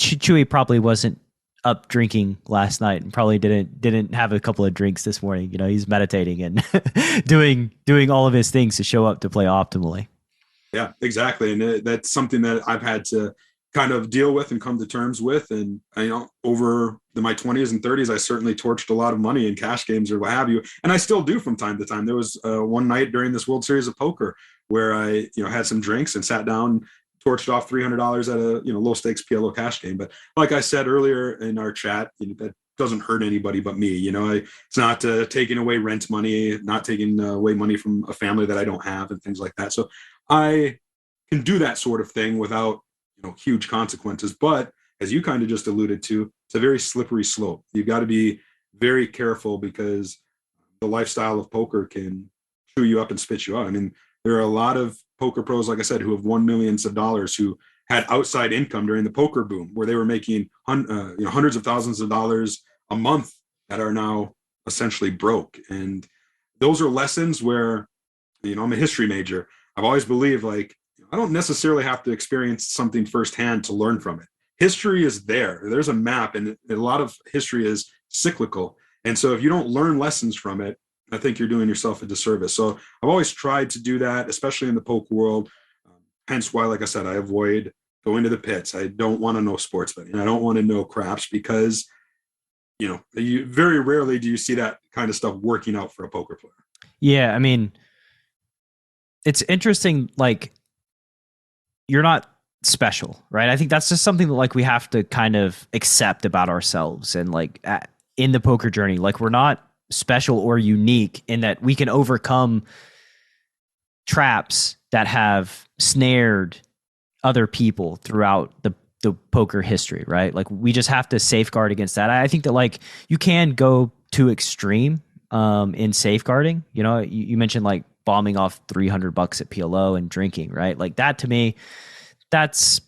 Chewy probably wasn't up drinking last night and probably didn't have a couple of drinks this morning. He's meditating and doing all of his things to show up to play optimally. Yeah, exactly. And that's something that I've had to kind of deal with and come to terms with. And over my 20s and 30s, I certainly torched a lot of money in cash games or what have you. And I still do from time to time. There was one night during this World Series of Poker where I, had some drinks and sat down, torched off $300 at a, low stakes PLO cash game. But like I said earlier in our chat, that doesn't hurt anybody but me. It's not taking away rent money, not taking away money from a family that I don't have and things like that. So I can do that sort of thing without, huge consequences. But as you kind of just alluded to, it's a very slippery slope. You've got to be very careful because the lifestyle of poker can chew you up and spit you out. I mean, there are a lot of poker pros, like I said, who have won millions of dollars, who had outside income during the poker boom, where they were making hundreds of thousands of dollars a month that are now essentially broke. And those are lessons where, I'm a history major. I've always believed, like, I don't necessarily have to experience something firsthand to learn from it. History is there. There's a map, and a lot of history is cyclical. And so if you don't learn lessons from it, I think you're doing yourself a disservice. So I've always tried to do that, especially in the poker world. Hence why, like I said, I avoid going to the pits. I don't want to know sports betting. I don't want to know craps because, you very rarely do you see that kind of stuff working out for a poker player. Yeah, I mean, it's interesting, like, you're not special, right? I think that's just something that, like, we have to kind of accept about ourselves and, like, in the poker journey, like, we're not special or unique in that we can overcome traps that have snared other people throughout the poker history, right? Like, we just have to safeguard against that. I think that, like, you can go too extreme in safeguarding. You mentioned, like, bombing off $300 at PLO and drinking, right? Like, that to me, that's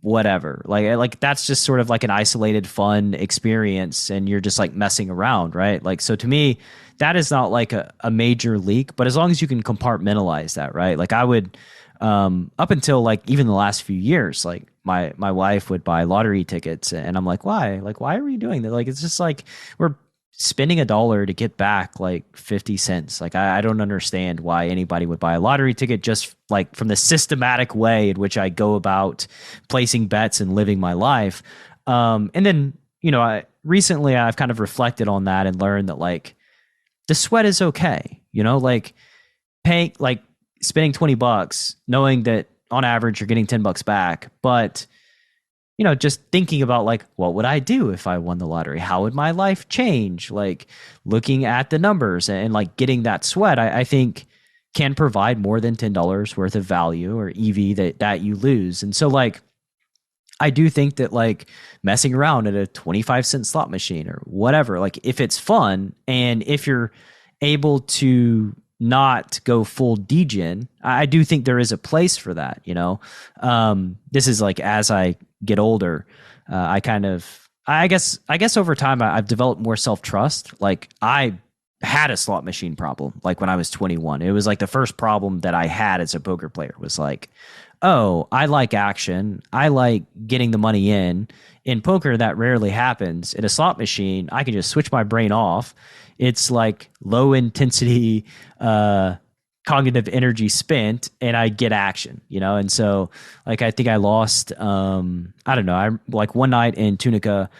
whatever. Like that's just sort of like an isolated fun experience and you're just like messing around, right? Like, so to me, that is not like a major leak, but as long as you can compartmentalize that, right? Like, I would, up until like even the last few years, like my wife would buy lottery tickets and I'm like, why? Like, why are we doing that? Like, it's just like, we're spending $1 to get back like 50 cents. Like, I don't understand why anybody would buy a lottery ticket, just like from the systematic way in which I go about placing bets and living my life. And then, recently I've kind of reflected on that and learned that, like, the sweat is okay, like paying, like spending $20, knowing that on average you're getting $10 back, but just thinking about, like, what would I do if I won the lottery? How would my life change? Like, looking at the numbers and like getting that sweat, I think can provide more than $10 worth of value or EV that you lose. And so, like, I do think that, like, messing around at a 25-cent slot machine or whatever, like, if it's fun and if you're able to not go full degen, I do think there is a place for that. This is like, as I get older, I guess over time I've developed more self-trust. Like, I had a slot machine problem, like when I was 21. It was like the first problem that I had as a poker player was like, oh, I like action. I like getting the money in. In poker, that rarely happens. In a slot machine, I can just switch my brain off. It's like low intensity, cognitive energy spent, and I get action, And so, like, I think I lost, I don't know. I like one night in Tunica,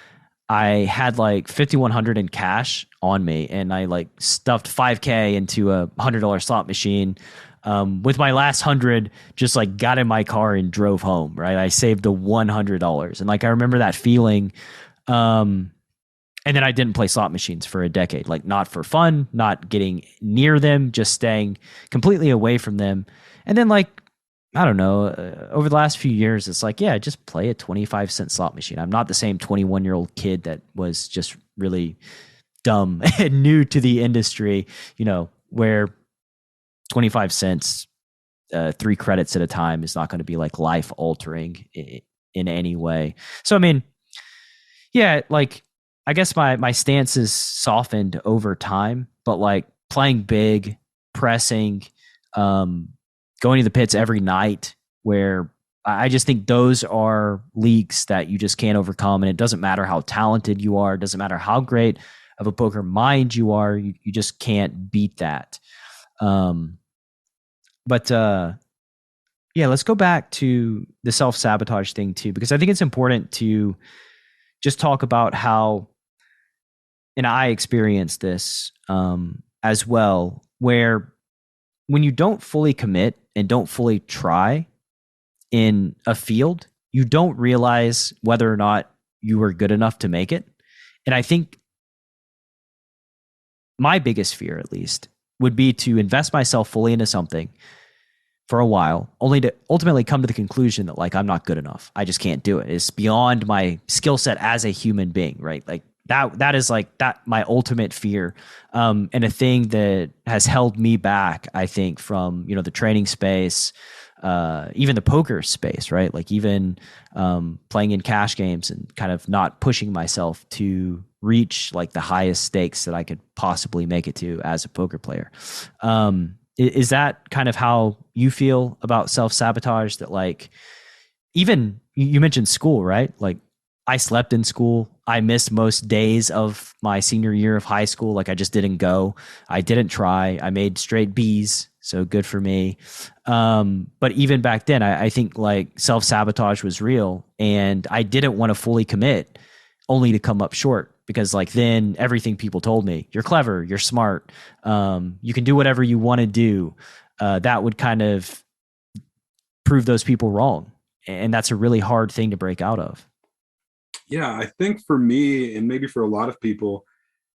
I had like 5,100 in cash on me, and I like stuffed $5K into a $100 slot machine. With my last 100, just like got in my car and drove home. Right, I saved the $100, and like I remember that feeling. And then I didn't play slot machines for a decade, like, not for fun, not getting near them, just staying completely away from them. And then, like, I don't know, over the last few years, it's like, yeah, just play a 25-cent slot machine. I'm not the same 21-year-old kid that was just really dumb and new to the industry, where 25 cents, 3 credits at a time is not going to be like life altering in any way. So, I mean, yeah, like, I guess my stance is softened over time, but like playing big, pressing, going to the pits every night where I just think those are leagues that you just can't overcome. And it doesn't matter how talented you are. It doesn't matter how great of a poker mind you are. You just can't beat that. But yeah, let's go back to the self-sabotage thing too, because I think it's important to just talk about how, and I experienced this as well, where when you don't fully commit and don't fully try in a field, you don't realize whether or not you were good enough to make it. And I think my biggest fear, at least, would be to invest myself fully into something for a while, only to ultimately come to the conclusion that, like, I'm not good enough. I just can't do it. It's beyond my skill set as a human being, right? Like that is like that my ultimate fear, and a thing that has held me back, I think, from, the training space, even the poker space, right? Like even playing in cash games and kind of not pushing myself to reach like the highest stakes that I could possibly make it to as a poker player. Is that kind of how you feel about self-sabotage? That, like, even you mentioned school, right? Like, I slept in school. I missed most days of my senior year of high school. Like, I just didn't go. I didn't try. I made straight B's. So good for me. But even back then, I think like self-sabotage was real, and I didn't want to fully commit only to come up short. Because like then everything people told me, you're clever, you're smart, you can do whatever you want to do, that would kind of prove those people wrong. And that's a really hard thing to break out of. Yeah, I think for me, and maybe for a lot of people,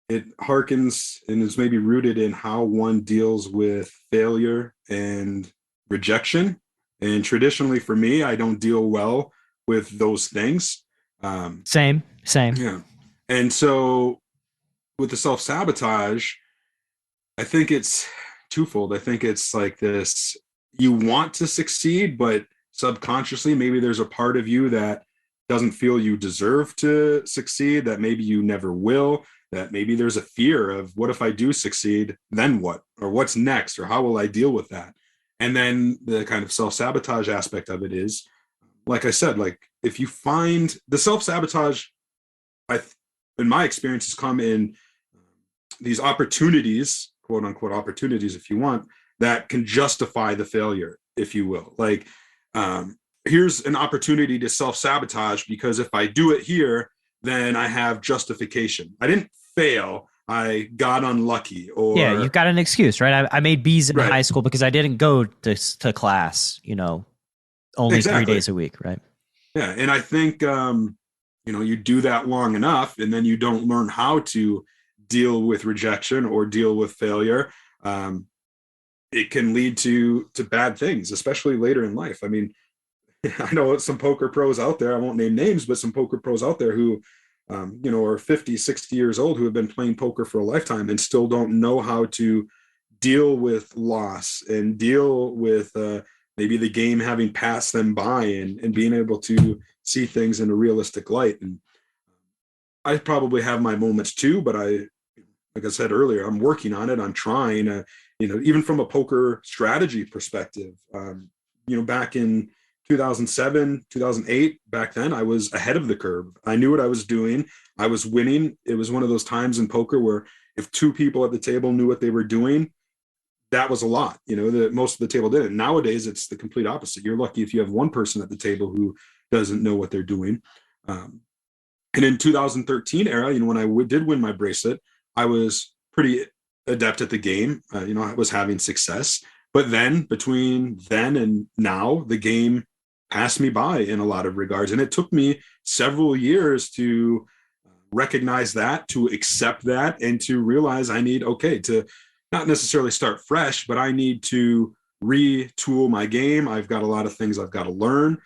it harkens and is maybe rooted in how one deals with failure and rejection. And traditionally for me, I don't deal well with those things. Same. Yeah. And so with the self-sabotage, I think it's twofold. I think it's like this: you want to succeed, but subconsciously, maybe there's a part of you that doesn't feel you deserve to succeed, that maybe you never will, that maybe there's a fear of, what if I do succeed, then what? Or what's next? Or how will I deal with that? And then the kind of self-sabotage aspect of it is, like I said, like if you find the self-sabotage, in my experience, has come in these opportunities, quote unquote opportunities, if you want, that can justify the failure, if you will. Like, here's an opportunity to self-sabotage because if I do it here, then I have justification. I didn't fail, I got unlucky. Or yeah, you've got an excuse, right? I made B's in right. high school because I didn't go to class, only Exactly. 3 days a week, right? Yeah, and I think you do that long enough, and then you don't learn how to deal with rejection or deal with failure. It can lead to bad things, especially later in life. I mean, I know some poker pros out there, I won't name names, but some poker pros out there who are 50, 60 years old, who have been playing poker for a lifetime and still don't know how to deal with loss and deal with maybe the game having passed them by, and being able to see things in a realistic light. And I probably have my moments too, but like I said earlier, I'm working on it. I'm trying even from a poker strategy perspective, back in 2007, 2008, back then I was ahead of the curve. I knew what I was doing. I was winning. It was one of those times in poker where if two people at the table knew what they were doing, that was a lot. Most of the table didn't. Nowadays, it's the complete opposite. You're lucky if you have one person at the table who doesn't know what they're doing. And in 2013 era, when I did win my bracelet, I was pretty adept at the game. I was having success. But then between then and now, the game passed me by in a lot of regards. And it took me several years to recognize that, to accept that, and to realize I need, to not necessarily start fresh, but I need to retool my game. I've got a lot of things I've got to learn,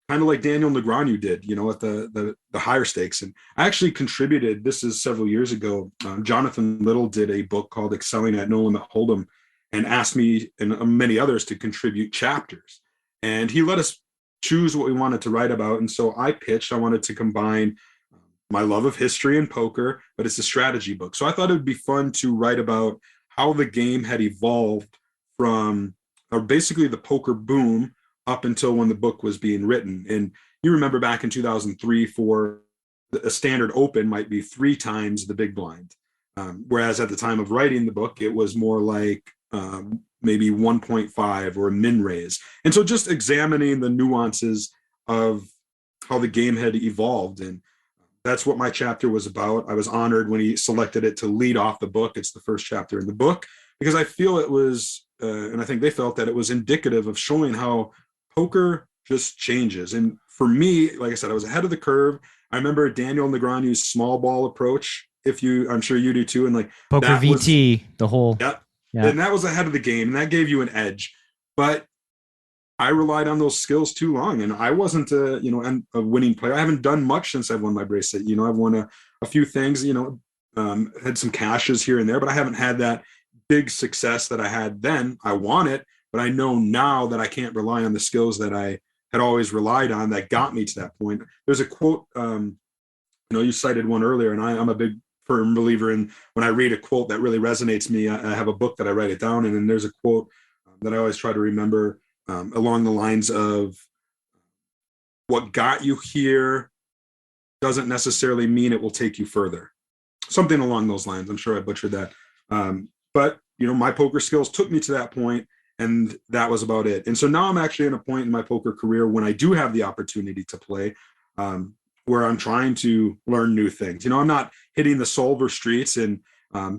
kind of like Daniel Negreanu did, at the higher stakes. And I actually contributed, this is several years ago, Jonathan Little did a book called Excelling at No Limit Hold'em and asked me and many others to contribute chapters. And he let us choose what we wanted to write about. And so I pitched, I wanted to combine my love of history and poker, but it's a strategy book. So I thought it would be fun to write about how the game had evolved from, or basically the poker boom up until when the book was being written. And you remember back in 2003, for a standard open might be 3 times the big blind. Whereas at the time of writing the book, it was more like maybe 1.5 or a min raise. And so just examining the nuances of how the game had evolved. And that's what my chapter was about. I was honored when he selected it to lead off the book. It's the first chapter in the book, because I feel it was, and I think they felt that it was indicative of showing how poker just changes. And for me, like I said, I was ahead of the curve. I remember Daniel Negreanu's small ball approach. I'm sure you do too. And like Poker that VT, the whole. Yeah. And that was ahead of the game, and that gave you an edge. But I relied on those skills too long, and I wasn't a winning player. I haven't done much since I've won my bracelet. I've won a few things, had some cashes here and there, but I haven't had that big success that I had then. I want it, but I know now that I can't rely on the skills that I had always relied on that got me to that point. There's a quote, you cited one earlier, and I'm a big firm believer in, when I read a quote that really resonates me, I have a book that I write it down in, and there's a quote that I always try to remember, along the lines of, what got you here doesn't necessarily mean it will take you further. Something along those lines. I'm sure I butchered that. But my poker skills took me to that point, and that was about it. And so now I'm actually in a point in my poker career when I do have the opportunity to play, where I'm trying to learn new things. I'm not hitting the solver streets and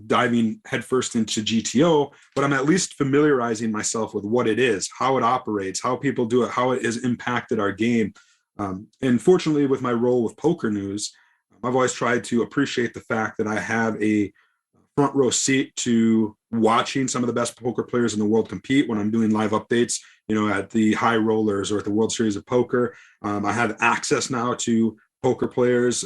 diving headfirst into GTO, but I'm at least familiarizing myself with what it is, how it operates, how people do it, how it has impacted our game. And fortunately, with my role with PokerNews, I've always tried to appreciate the fact that I have a front row seat to watching some of the best poker players in the world compete when I'm doing live updates, at the high rollers or at the World Series of Poker. I have access now to poker players.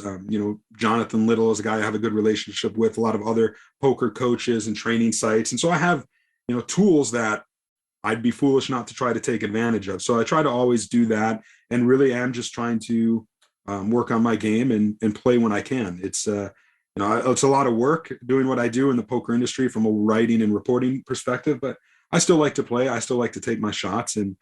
Jonathan Little is a guy I have a good relationship with, a lot of other poker coaches and training sites. And so I have, tools that I'd be foolish not to try to take advantage of. So I try to always do that, and really am just trying to work on my game and play when I can. It's it's a lot of work doing what I do in the poker industry from a writing and reporting perspective, but I still like to play. I still like to take my shots, and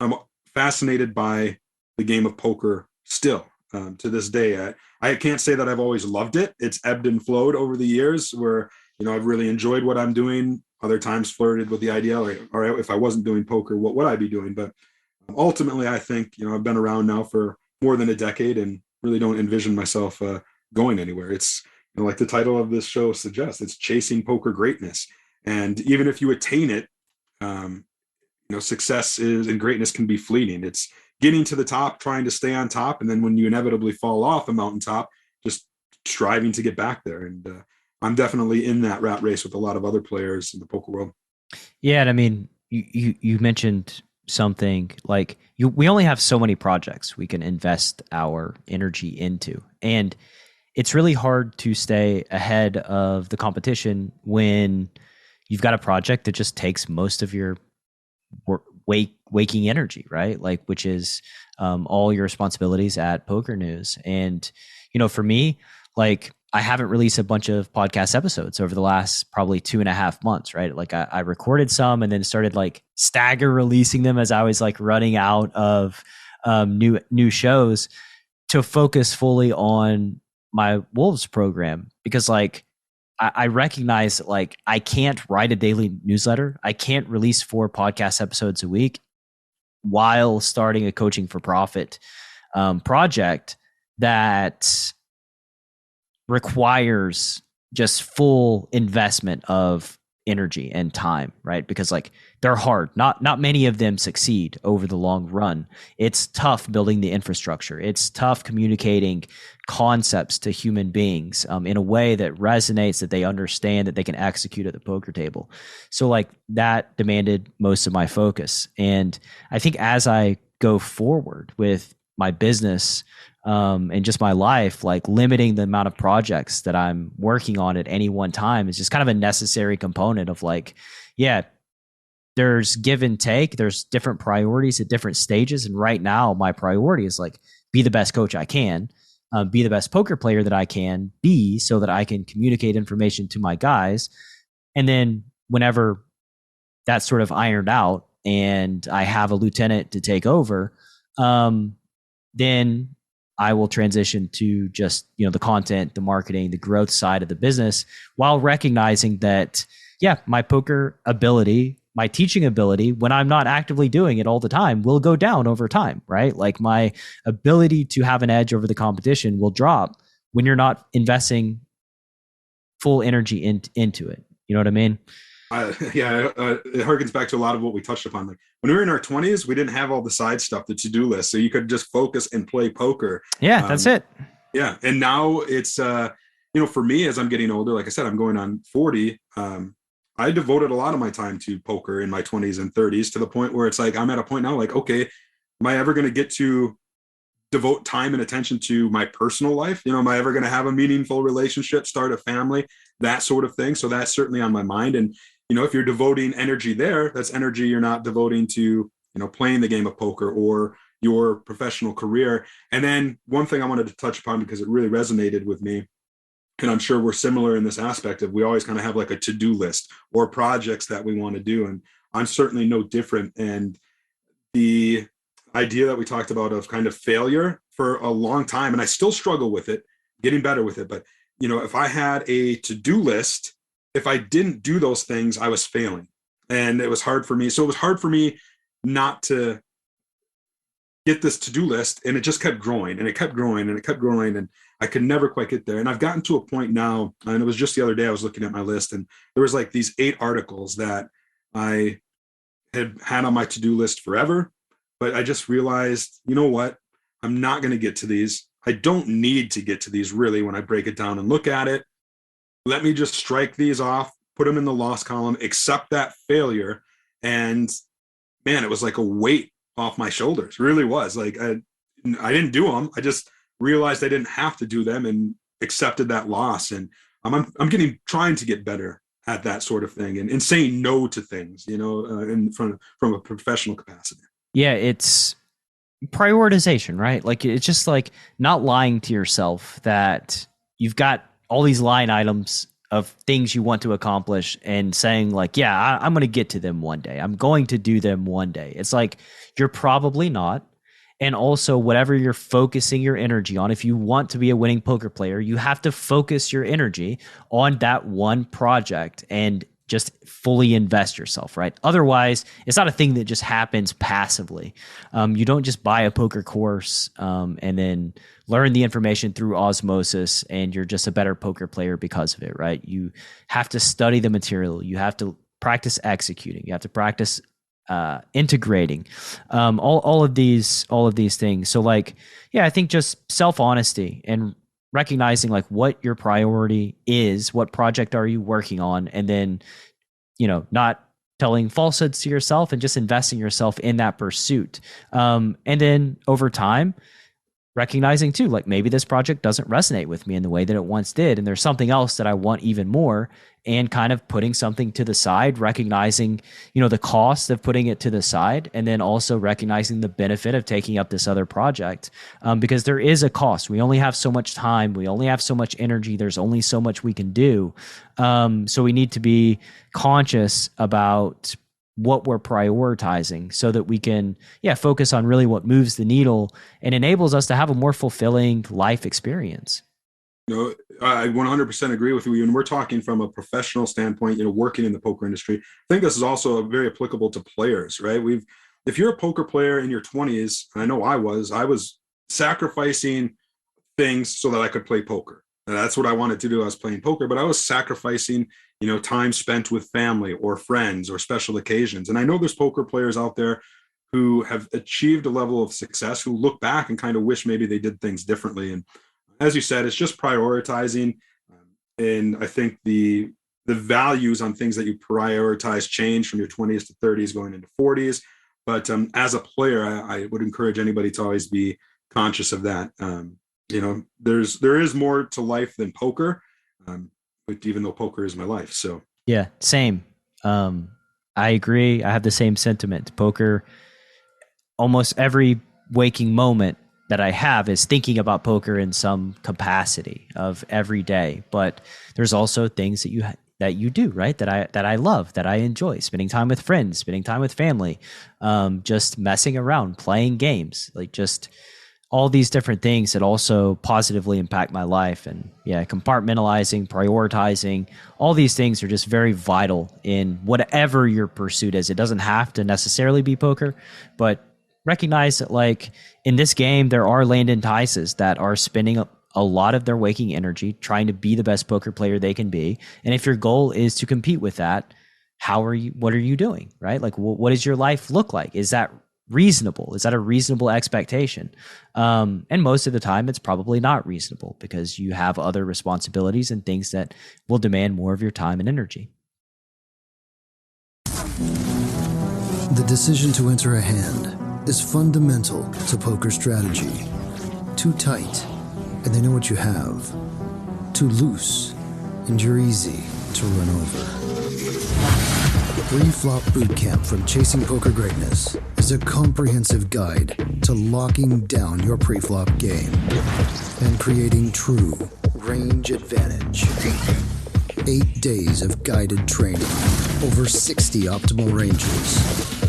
I'm fascinated by the game of poker still. To this day, I can't say that I've always loved it. It's ebbed and flowed over the years, where I've really enjoyed what I'm doing. Other times flirted with the idea, like, all right, if I wasn't doing poker, what would I be doing? But ultimately, I think I've been around now for more than a decade, and really don't envision myself going anywhere. It's like the title of this show suggests, it's chasing poker greatness. And even if you attain it, success is and greatness can be fleeting. It's getting to the top, trying to stay on top, and then when you inevitably fall off a mountaintop, just striving to get back there. And I'm definitely in that rat race with a lot of other players in the poker world. Yeah, and I mean, you mentioned something like we only have so many projects we can invest our energy into, and it's really hard to stay ahead of the competition when you've got a project that just takes most of your waking energy, right? Like, which is all your responsibilities at PokerNews. And, for me, like, I haven't released a bunch of podcast episodes over the last probably 2.5 months, right? Like I recorded some and then started like stagger releasing them as I was like running out of new shows to focus fully on my Wolves program, because like I recognize that like I can't write a daily newsletter. I can't release 4 podcast episodes a week while starting a coaching for profit project that requires just full investment of energy and time, right? Because like they're hard. Not many of them succeed over the long run. It's tough building the infrastructure. It's tough communicating concepts to human beings in a way that resonates, that they understand, that they can execute at the poker table. So like that demanded most of my focus. And I think as I go forward with my business and just my life, like limiting the amount of projects that I'm working on at any one time is just kind of a necessary component of like, yeah, there's give and take. There's different priorities at different stages. And right now my priority is like, be the best coach I can, be the best poker player that I can be so that I can communicate information to my guys. And then whenever that's sort of ironed out, and I have a lieutenant to take over, then I will transition to just, the content, the marketing, the growth side of the business, while recognizing that, my poker ability, my teaching ability, when I'm not actively doing it all the time, will go down over time, right? Like my ability to have an edge over the competition will drop when you're not investing full energy into it. You know what I mean? It harkens back to a lot of what we touched upon. Like when we were in our 20s, we didn't have all the side stuff, the to-do list, so you could just focus and play poker. Yeah, that's it. Yeah, and now it's for me, as I'm getting older, like I said, I'm going on 40. I devoted a lot of my time to poker in my 20s and 30s, to the point where it's like I'm at a point now, like, okay, am I ever going to get to devote time and attention to my personal life? Am I ever going to have a meaningful relationship, start a family, that sort of thing? So that's certainly on my mind. And if you're devoting energy there, that's energy you're not devoting to, playing the game of poker or your professional career. And then one thing I wanted to touch upon, because it really resonated with me, and I'm sure we're similar in this aspect of, we always kind of have like a to-do list or projects that we want to do. And I'm certainly no different. And the idea that we talked about of kind of failure for a long time, and I still struggle with it, getting better with it. But, if I had a to-do list, if I didn't do those things, I was failing. And it was hard for me. So it was hard for me not to get this to-do list. And it just kept growing and it kept growing and it kept growing. And I could never quite get there. And I've gotten to a point now, and it was just the other day, I was looking at my list, and there was like these 8 articles that I had on my to-do list forever. But I just realized, you know what? I'm not going to get to these. I don't need to get to these, really, when I break it down and look at it. Let me just strike these off, put them in the loss column, accept that failure. And man, it was like a weight off my shoulders. It really was. Like I didn't do them. I just realized I didn't have to do them and accepted that loss. And I'm trying to get better at that sort of thing, and saying no to things, from a professional capacity. Yeah, it's prioritization, right? Like it's just like not lying to yourself that you've got all these line items of things you want to accomplish, and saying like, I'm going to get to them one day. I'm going to do them one day. It's like, you're probably not. And also, whatever you're focusing your energy on, if you want to be a winning poker player, you have to focus your energy on that one project and just fully invest yourself, right? Otherwise, it's not a thing that just happens passively. You don't just buy a poker course and then learn the information through osmosis, and you're just a better poker player because of it, right? You have to study the material. You have to practice executing. You have to practice integrating, all of these things. So like, I think just self-honesty and recognizing like what your priority is, what project are you working on, and then, not telling falsehoods to yourself and just investing yourself in that pursuit. And then over time, recognizing too, like maybe this project doesn't resonate with me in the way that it once did, and there's something else that I want even more, and kind of putting something to the side, recognizing, the cost of putting it to the side, and then also recognizing the benefit of taking up this other project, because there is a cost. We only have so much time. We only have so much energy. There's only so much we can do. So we need to be conscious about what we're prioritizing, so that we can focus on really what moves the needle and enables us to have a more fulfilling life experience. I 100% agree with you. And we're talking from a professional standpoint, working in the poker industry. I think this is also very applicable to players, right? If you're a poker player in your 20s, and I know I was sacrificing things so that I could play poker. And that's what I wanted to do. I was playing poker, but I was sacrificing, time spent with family or friends or special occasions. And I know there's poker players out there who have achieved a level of success, who look back and kind of wish maybe they did things differently. And as you said, it's just prioritizing. And I think the values on things that you prioritize change from your 20s to 30s going into 40s. But as a player, I would encourage anybody to always be conscious of that. There is more to life than poker, even though poker is my life. So yeah, same. I agree. I have the same sentiment. Poker, almost every waking moment that I have is thinking about poker in some capacity of every day. But there's also things that that you do, right? That I love, that I enjoy, spending time with friends, spending time with family, just messing around, playing games, like just all these different things that also positively impact my life. And yeah, compartmentalizing, prioritizing, all these things are just very vital in whatever your pursuit is. It doesn't have to necessarily be poker, but recognize that like in this game, there are Landon Tices that are spending a lot of their waking energy trying to be the best poker player they can be. And if your goal is to compete with that, what are you doing, right? Like, what does your life look like? Is that reasonable? Is that a reasonable expectation? And most of the time it's probably not reasonable because you have other responsibilities and things that will demand more of your time and energy. The decision to enter a hand is fundamental to poker strategy. Too tight, and they know what you have. Too loose, and you're easy to run over. Pre-flop bootcamp from Chasing Poker Greatness is a comprehensive guide to locking down your pre-flop game and creating true range advantage. 8 days of guided training, over 60 optimal ranges,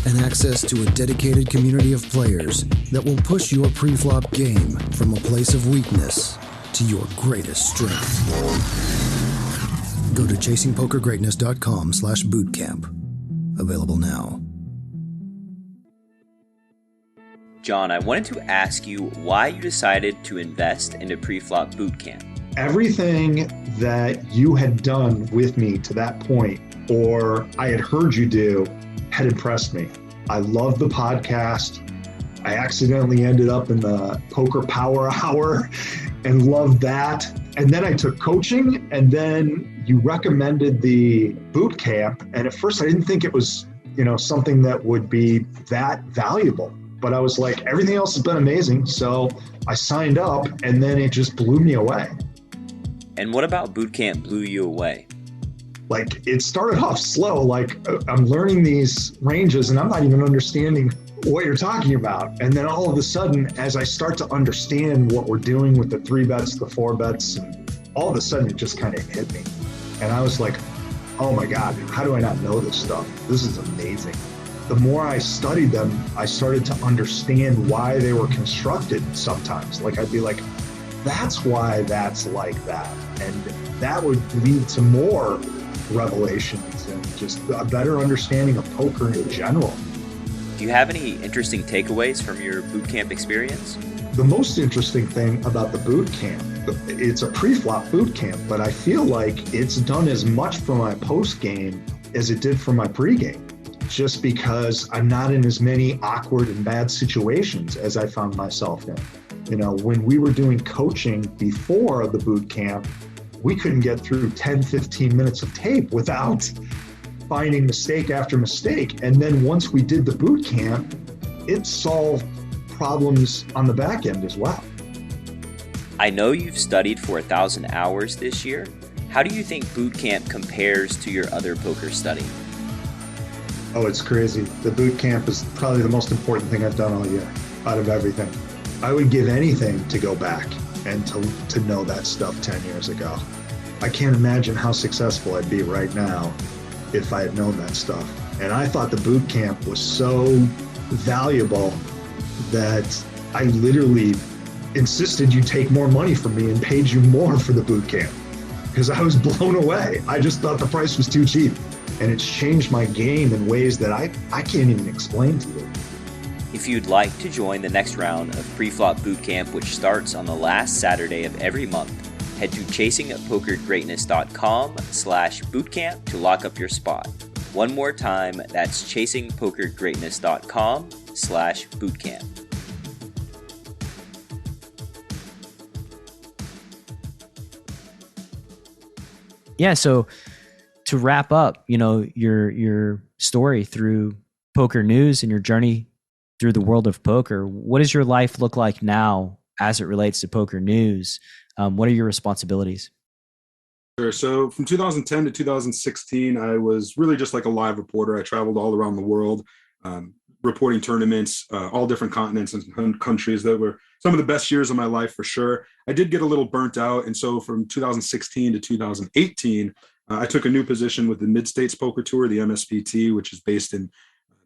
and access to a dedicated community of players that will push your pre-flop game from a place of weakness to your greatest strength. Go to chasingpokergreatness.com/bootcamp. Available now. John, I wanted to ask you why you decided to invest in a pre-flop bootcamp. Everything that you had done with me to that point, or I had heard you do, had impressed me. I loved the podcast. I accidentally ended up in the Poker Power Hour and loved that. And then I took coaching, and then you recommended the boot camp. And at first I didn't think it was, something that would be that valuable. But I was like, everything else has been amazing. So I signed up, and then it just blew me away. And what about boot camp blew you away? Like, it started off slow. Like, I'm learning these ranges and I'm not even understanding what you're talking about. And then all of a sudden, as I start to understand what we're doing with the 3 bets, the 4 bets, and all of a sudden it just kind of hit me. And I was like, oh my God, how do I not know this stuff? This is amazing. The more I studied them, I started to understand why they were constructed sometimes. Like, I'd be like, that's why that's like that. And that would lead to more revelations and just a better understanding of poker in general. Do you have any interesting takeaways from your boot camp experience? The most interesting thing about the boot camp, it's a pre-flop boot camp, but I feel like it's done as much for my post game as it did for my pre-game, just because I'm not in as many awkward and bad situations as I found myself in. When we were doing coaching before the boot camp, we couldn't get through 10, 15 minutes of tape without finding mistake after mistake. And then once we did the boot camp, it solved problems on the back end as well. I know you've studied for 1,000 hours this year. How do you think boot camp compares to your other poker study? Oh, it's crazy. The boot camp is probably the most important thing I've done all year out of everything. I would give anything to go back and to know that stuff 10 years ago. I can't imagine how successful I'd be right now if I had known that stuff. And I thought the boot camp was so valuable that I literally insisted you take more money from me and paid you more for the boot camp because I was blown away. I just thought the price was too cheap. And it's changed my game in ways that I can't even explain to you. If you'd like to join the next round of Pre-Flop Bootcamp, which starts on the last Saturday of every month, head to chasingpokergreatness.com/bootcamp to lock up your spot. One more time, that's chasingpokergreatness.com/bootcamp. Yeah, so to wrap up, your story through PokerNews and your journey through the world of poker, what does your life look like now as it relates to PokerNews? What are your responsibilities? Sure. So from 2010 to 2016, I was really just like a live reporter. I traveled all around the world, reporting tournaments, all different continents and countries. That were some of the best years of my life for sure. I did get a little burnt out. And so from 2016 to 2018, I took a new position with the Mid-States Poker Tour, the MSPT, which is based in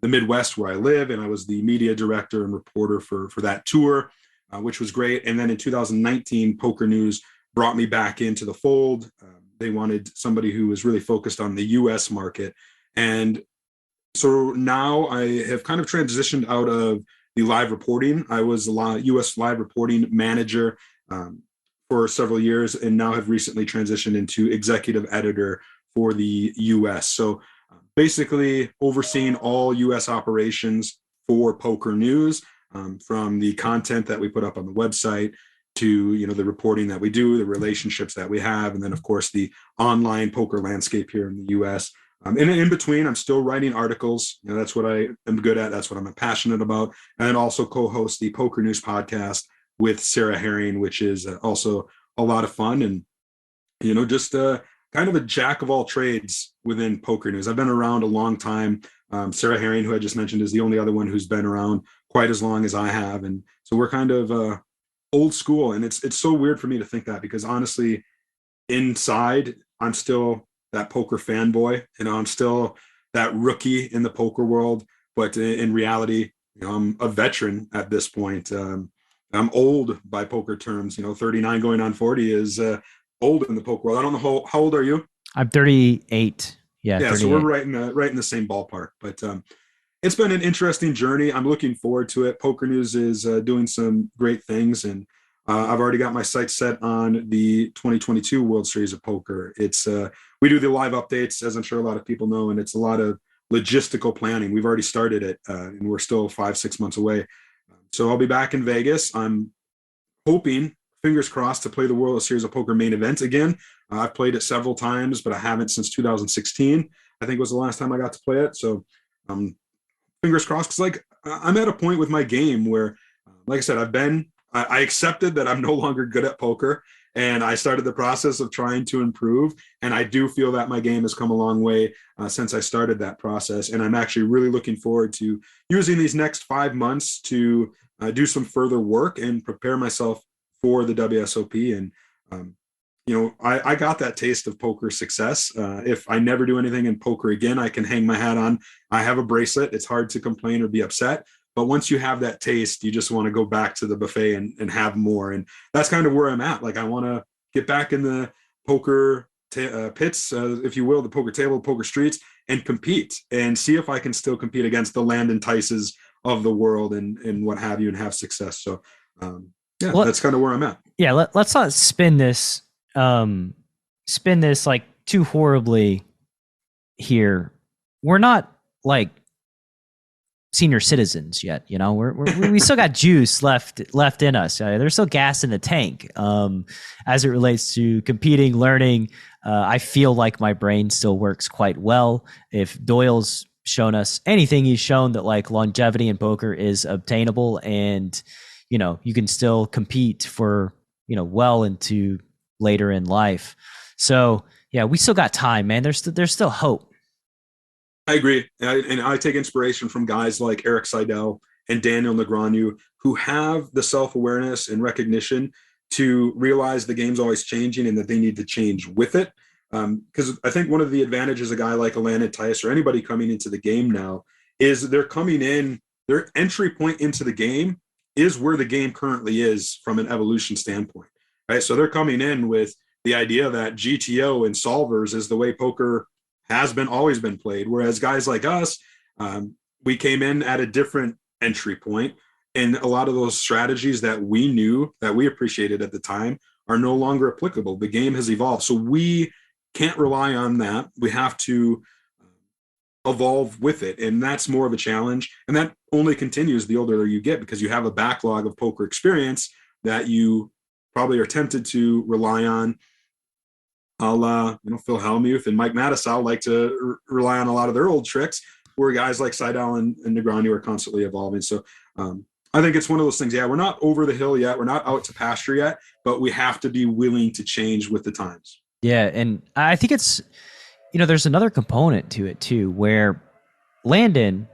the Midwest where I live. And I was the media director and reporter for that tour, which was great. And then in 2019, PokerNews brought me back into the fold. They wanted somebody who was really focused on the US market. And so now I have kind of transitioned out of the live reporting. I was a US live reporting manager for several years, and now have recently transitioned into executive editor for the US. So basically overseeing all US operations for PokerNews, from the content that we put up on the website to the reporting that we do, the relationships that we have, and then of course the online poker landscape here in the US. And in between, I'm still writing articles. That's what I am good at. That's what I'm passionate about. And also co-host the PokerNews podcast with Sarah Herring, which is also a lot of fun. And, just kind of a jack of all trades within PokerNews. I've been around a long time. Sarah Herring, who I just mentioned, is the only other one who's been around quite as long as I have. And so we're kind of old school. And it's so weird for me to think that, because honestly, inside, I'm still that poker fanboy. I'm still that rookie in the poker world. But in reality, I'm a veteran at this point. I'm old by poker terms. 39 going on 40 is old in the poker world. I don't know how old are you? I'm 38. Yeah, 38. So we're right in the same ballpark. But it's been an interesting journey. I'm looking forward to it. PokerNews is doing some great things, and I've already got my sights set on the 2022 World Series of Poker. It's we do the live updates, as I'm sure a lot of people know, and it's a lot of logistical planning. We've already started it, and we're still 5-6 months away. So I'll be back in Vegas. I'm hoping, fingers crossed, to play the World Series of Poker main event again. I've played it several times, but I haven't since 2016. I think was the last time I got to play it. So fingers crossed, because I'm at a point with my game where, like I said, I accepted that I'm no longer good at poker, and I started the process of trying to improve. And I do feel that my game has come a long way since I started that process. And I'm actually really looking forward to using these next 5 months to do some further work and prepare myself for the WSOP. And, I got that taste of poker success. If I never do anything in poker again, I can hang my hat on. I have a bracelet. It's hard to complain or be upset. But once you have that taste, you just want to go back to the buffet and have more. And that's kind of where I'm at. I want to get back in the poker pits, if you will, the poker table, poker streets, and compete and see if I can still compete against the Landon Tices of the world and what have you, and have success. So, that's kind of where I'm at. Yeah, let's not spin this like too horribly here. We're not like senior citizens yet, we still got juice left in us. There's still gas in the tank as it relates to competing, learning. I feel like my brain still works quite well. If Doyle's shown us anything, he's shown that longevity in poker is obtainable, and you can still compete for well into later in life. So yeah, we still got time, man. There's still hope. I agree. And I take inspiration from guys like Eric Seidel and Daniel Negreanu, who have the self-awareness and recognition to realize the game's always changing and that they need to change with it. Because I think one of the advantages a guy like Landon Tice or anybody coming into the game now is they're coming in, their entry point into the game is where the game currently is from an evolution standpoint, right? So they're coming in with the idea that GTO and solvers is the way poker has always been played. Whereas guys like us, we came in at a different entry point, and a lot of those strategies that we knew, that we appreciated at the time, are no longer applicable. The game has evolved. So we can't rely on that. We have to evolve with it. And that's more of a challenge. And that only continues the older you get, because you have a backlog of poker experience that you probably are tempted to rely on. Phil Hellmuth and Mike Mattisau like to rely on a lot of their old tricks, where guys like Seidel and Negreanu are constantly evolving. So I think it's one of those things. Yeah, we're not over the hill yet. We're not out to pasture yet, but we have to be willing to change with the times. Yeah, and I think it's, there's another component to it too, where Landon,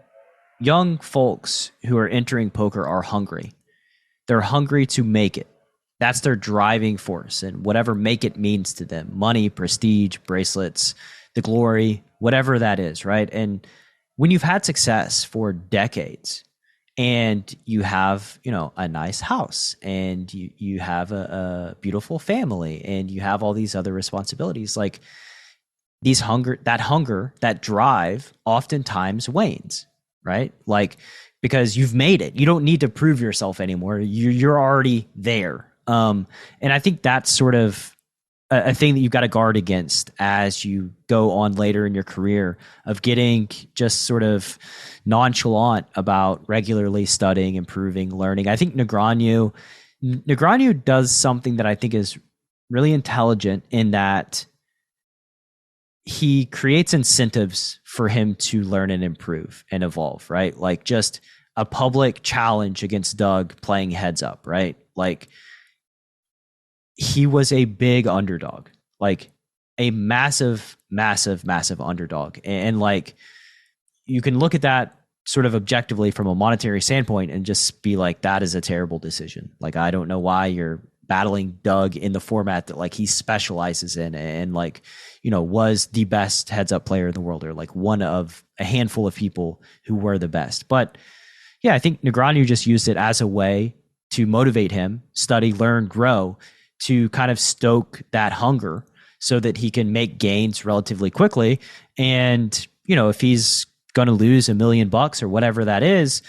young folks who are entering poker are hungry. They're hungry to make it. That's their driving force, and whatever make it means to them, money, prestige, bracelets, the glory, whatever that is, right? And when you've had success for decades and you have, a nice house and you have a beautiful family and you have all these other responsibilities, like that drive oftentimes wanes, right? Like, because you've made it, you don't need to prove yourself anymore. You're already there. And I think that's sort of a thing that you've got to guard against as you go on later in your career, of getting just sort of nonchalant about regularly studying, improving, learning. I think Negreanu does something that I think is really intelligent, in that he creates incentives for him to learn and improve and evolve, right? Like just a public challenge against Doug playing heads up, right? Like, he was a big underdog, like a massive, massive, massive underdog. And like, you can look at that sort of objectively from a monetary standpoint and just be like, that is a terrible decision. Like, I don't know why you're battling Doug in the format that like he specializes in, and like, was the best heads up player in the world, or like one of a handful of people who were the best. But yeah, I think Negreanu just used it as a way to motivate him, study, learn, grow, to kind of stoke that hunger so that he can make gains relatively quickly. And, if he's going to lose $1 million or whatever that is,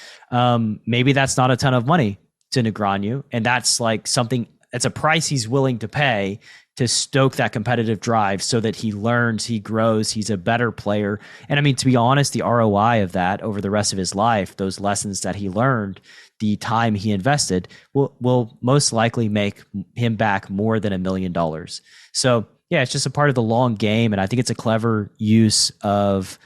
maybe that's not a ton of money to Negreanu. And that's like something, it's a price he's willing to pay to stoke that competitive drive so that he learns, he grows, he's a better player. And I mean, to be honest, the ROI of that over the rest of his life, those lessons that he learned, the time he invested, will most likely make him back more than $1 million. So yeah, it's just a part of the long game. And I think it's a clever use of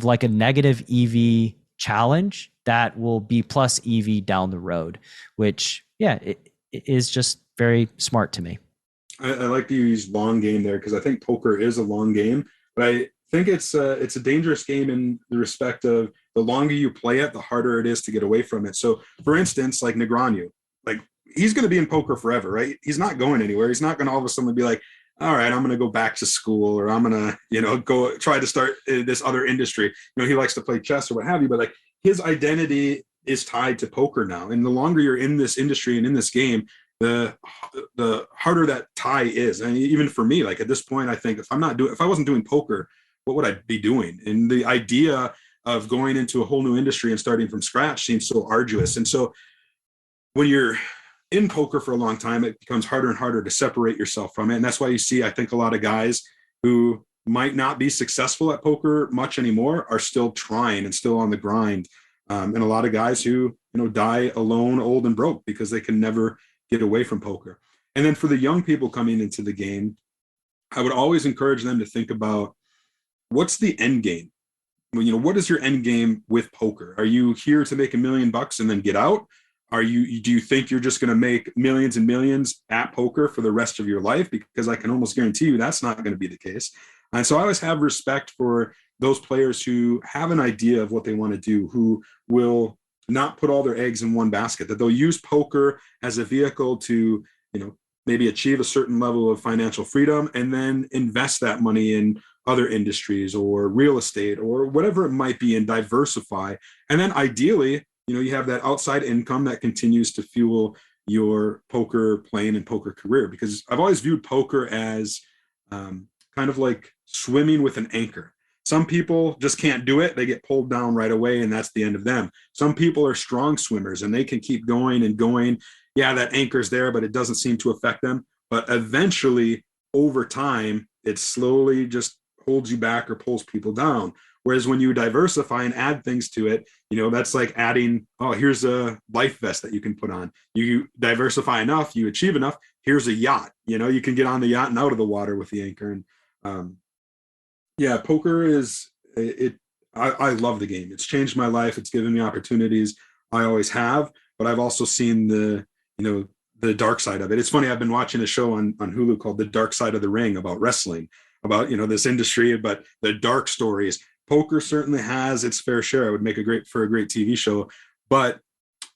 like a negative EV challenge that will be plus EV down the road, which it is just very smart to me. I like to use long game there, because I think poker is a long game, but I think it's a dangerous game in the respect of the longer you play it, the harder it is to get away from it. So for instance, like Negreanu, like he's going to be in poker forever, right? He's not going anywhere. He's not going to all of a sudden be like, all right, I'm going to go back to school, or I'm going to, go try to start this other industry. He likes to play chess or what have you, but like his identity is tied to poker now. And the longer you're in this industry and in this game, the harder that tie is. And even for me, like at this point, I think if I wasn't doing poker, what would I be doing? And the idea of going into a whole new industry and starting from scratch seems so arduous. And so when you're in poker for a long time, it becomes harder and harder to separate yourself from it. And that's why you see, I think, a lot of guys who might not be successful at poker much anymore are still trying and still on the grind. And a lot of guys who, die alone, old and broke, because they can never get away from poker. And then for the young people coming into the game, I would always encourage them to think about, what's the end game? What is your end game with poker? Are you here to make $1 million and then get out? Do you think you're just going to make millions and millions at poker for the rest of your life? Because I can almost guarantee you that's not going to be the case. And so I always have respect for those players who have an idea of what they want to do, who will not put all their eggs in one basket, that they'll use poker as a vehicle to, maybe achieve a certain level of financial freedom and then invest that money in other industries or real estate or whatever it might be, and diversify. And then ideally, you have that outside income that continues to fuel your poker playing and poker career. Because I've always viewed poker as kind of like swimming with an anchor. Some people just can't do it. They get pulled down right away, and that's the end of them. Some people are strong swimmers and they can keep going and going. Yeah, that anchor's there, but it doesn't seem to affect them. But eventually, over time, it slowly just holds you back or pulls people down. Whereas when you diversify and add things to it, that's like adding, here's a life vest that you can put on. You diversify enough, you achieve enough, here's a yacht. You can get on the yacht and out of the water with the anchor. And poker is it. I love the game. It's changed my life. It's given me opportunities I always have, but I've also seen the dark side of it. It's funny. I've been watching a show on Hulu called The Dark Side of the Ring about wrestling, about, this industry, but the dark stories. Poker certainly has its fair share. It would make for a great TV show, but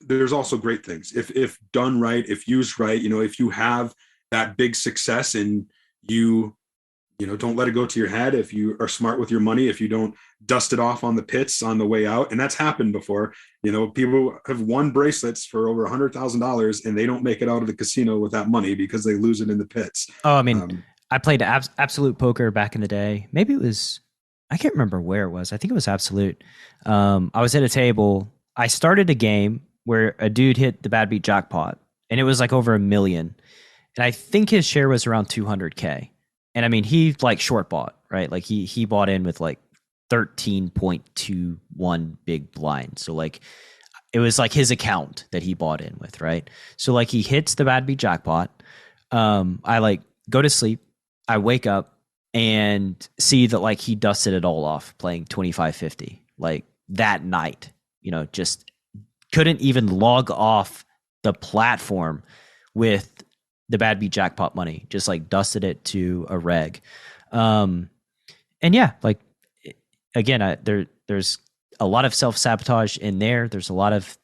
there's also great things if done right, if used right. If you have that big success and don't let it go to your head, if you are smart with your money, if you don't dust it off on the pits on the way out. And that's happened before. People have won bracelets for over $100,000 and they don't make it out of the casino with that money because they lose it in the pits. Oh, I mean, I played Absolute Poker back in the day. Maybe it was, I can't remember where it was. I think it was Absolute. I was at a table. I started a game where a dude hit the bad beat jackpot and it was like over $1 million. And I think his share was around 200K. And I mean, he like short bought, right? Like he bought in with like 13.21 big blind. So like it was like his account that he bought in with, right? So like he hits the bad beat jackpot. I like go to sleep. I wake up and see that like he dusted it all off playing 25.50 like that night, just couldn't even log off the platform with the bad beat jackpot money, just like dusted it to a reg. And yeah, like again, there's a lot of self-sabotage in there. There's a lot of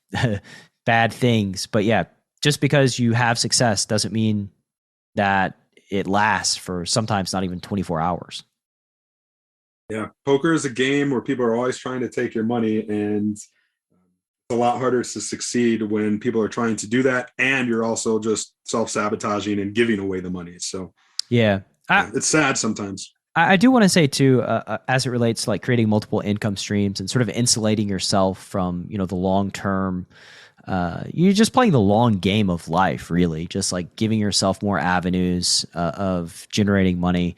bad things, but yeah, just because you have success doesn't mean that it lasts for sometimes not even 24 hours. Yeah. Poker is a game where people are always trying to take your money, and it's a lot harder to succeed when people are trying to do that and you're also just self-sabotaging and giving away the money. So yeah, it's sad sometimes. I do want to say too, as it relates to like creating multiple income streams and sort of insulating yourself from, the long-term, you're just playing the long game of life, really, just like giving yourself more avenues of generating money.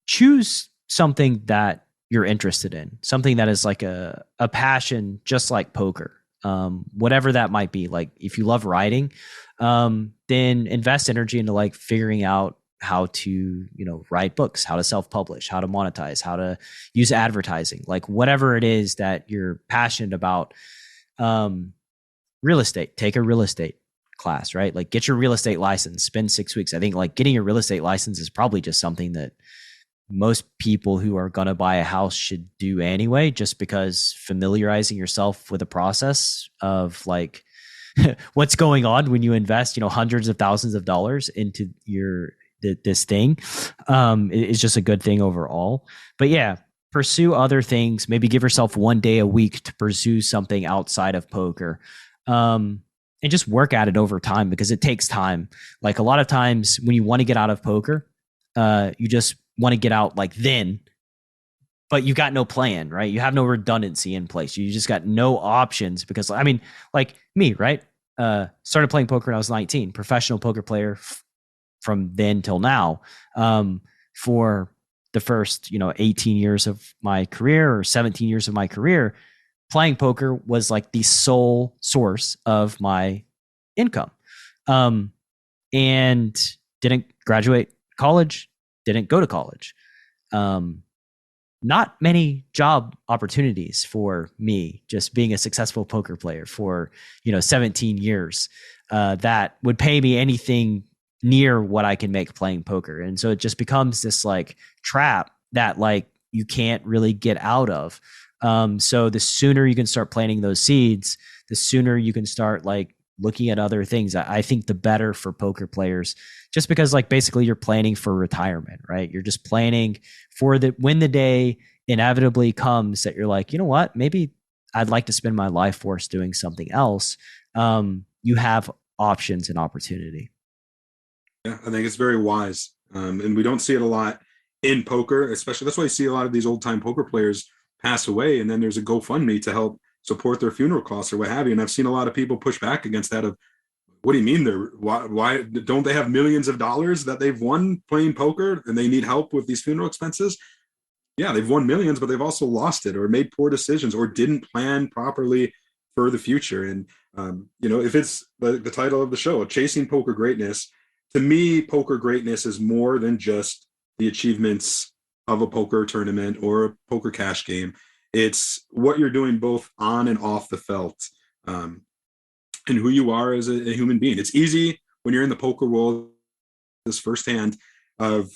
Choose something that you're interested in, something that is like a passion, just like poker, whatever that might be. Like if you love writing, then invest energy into like figuring out how to, write books, how to self-publish, how to monetize, how to use advertising, like whatever it is that you're passionate about. Real estate, take a real estate class, right? Like get your real estate license, spend 6 weeks. I think like getting your real estate license is probably just something that most people who are going to buy a house should do anyway, just because familiarizing yourself with the process of like what's going on when you invest, hundreds of thousands of dollars into this thing, is just a good thing overall. But yeah, pursue other things, maybe give yourself 1 day a week to pursue something outside of poker. And just work at it over time, because it takes time. Like a lot of times when you want to get out of poker, you just want to get out like then, but you got no plan, right? You have no redundancy in place. You just got no options, because I mean, like me, right? Started playing poker when I was 19, professional poker player from then till now. For the first, 18 years of my career or 17 years of my career, playing poker was like the sole source of my income. And didn't graduate college, didn't go to college. Not many job opportunities for me, just being a successful poker player for, 17 years, that would pay me anything near what I can make playing poker. And so it just becomes this like trap that like you can't really get out of. So the sooner you can start planting those seeds, the sooner you can start like looking at other things, I think the better for poker players, just because like basically you're planning for retirement, right? You're just planning for when the day inevitably comes that you're like, you know what, maybe I'd like to spend my life force doing something else. You have options and opportunity. Yeah, I think it's very wise. And we don't see it a lot in poker, especially. That's why you see a lot of these old time poker players pass away, and then there's a GoFundMe to help support their funeral costs or what have you. And I've seen a lot of people push back against that of, what do you mean why don't they have millions of dollars that they've won playing poker and they need help with these funeral expenses? Yeah, they've won millions, but they've also lost it or made poor decisions or didn't plan properly for the future. And, if it's the title of the show, Chasing Poker Greatness, to me, poker greatness is more than just the achievements of a poker tournament or a poker cash game. It's what you're doing both on and off the felt, and who you are as a human being. It's easy when you're in the poker world, this firsthand, of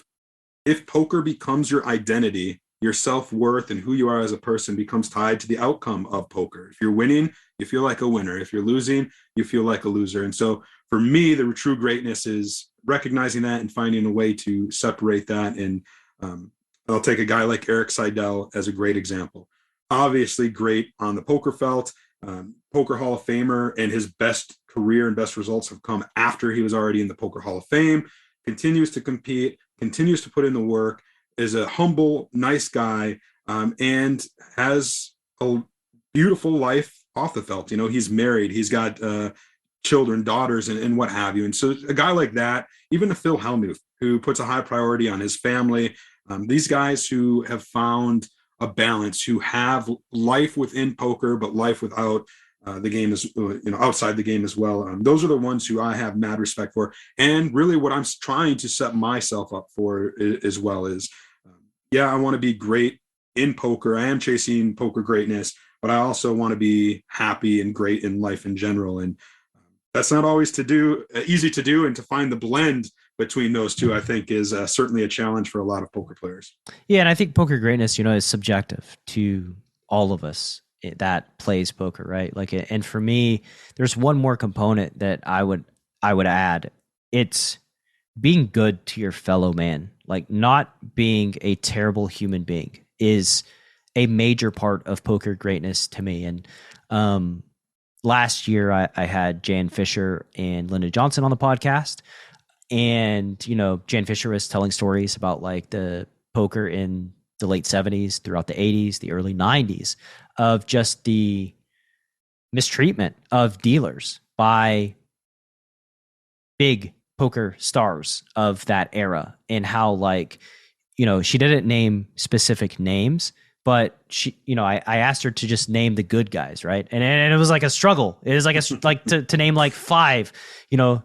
if poker becomes your identity, your self-worth and who you are as a person becomes tied to the outcome of poker. If you're winning, you feel like a winner. If you're losing, you feel like a loser. And so for me, the true greatness is recognizing that and finding a way to separate that. And I'll take a guy like Eric Seidel as a great example. Obviously great on the poker felt, Poker Hall of Famer, and his best career and best results have come after he was already in the Poker Hall of Fame, continues to compete, continues to put in the work, is a humble, nice guy, and has a beautiful life off the felt. You know, he's married, he's got children, daughters, and what have you. And so a guy like that, even a Phil Hellmuth, who puts a high priority on his family, these guys who have found a balance, who have life within poker, but life without the game is, outside the game as well. Those are the ones who I have mad respect for. And really what I'm trying to set myself up for as well is, I want to be great in poker. I am chasing poker greatness, but I also want to be happy and great in life in general. And that's not always easy to do, and to find the blend between those two, I think, is certainly a challenge for a lot of poker players. Yeah, and I think poker greatness, is subjective to all of us that plays poker, right? Like, and for me, there's one more component that I would add. It's being good to your fellow man. Like, not being a terrible human being is a major part of poker greatness to me. And last year, I had Jan Fisher and Linda Johnson on the podcast. And, Jan Fisher was telling stories about like the poker in the late 70s, throughout the 80s, the early 90s, of just the mistreatment of dealers by big poker stars of that era, and how, like, she didn't name specific names, but she, I asked her to just name the good guys, right? And it was like a struggle. It was like to name like 5 to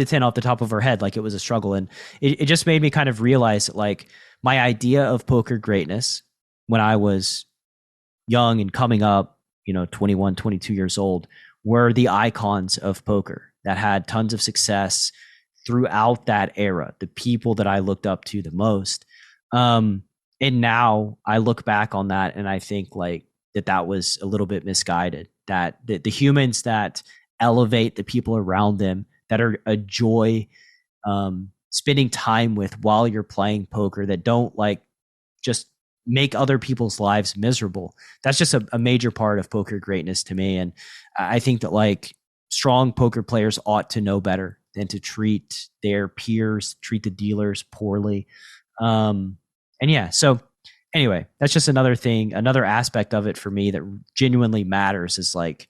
10 off the top of her head. Like, it was a struggle. And it just made me kind of realize that, like, my idea of poker greatness when I was young and coming up, 21, 22 years old, were the icons of poker that had tons of success throughout that era, the people that I looked up to the most. And now I look back on that and I think like that was a little bit misguided, that the humans that elevate the people around them, that are a joy spending time with while you're playing poker, that don't like just make other people's lives miserable. That's just a major part of poker greatness to me. And I think that like strong poker players ought to know better than to treat their peers, treat the dealers poorly. So anyway, that's just another thing, another aspect of it for me that genuinely matters is like,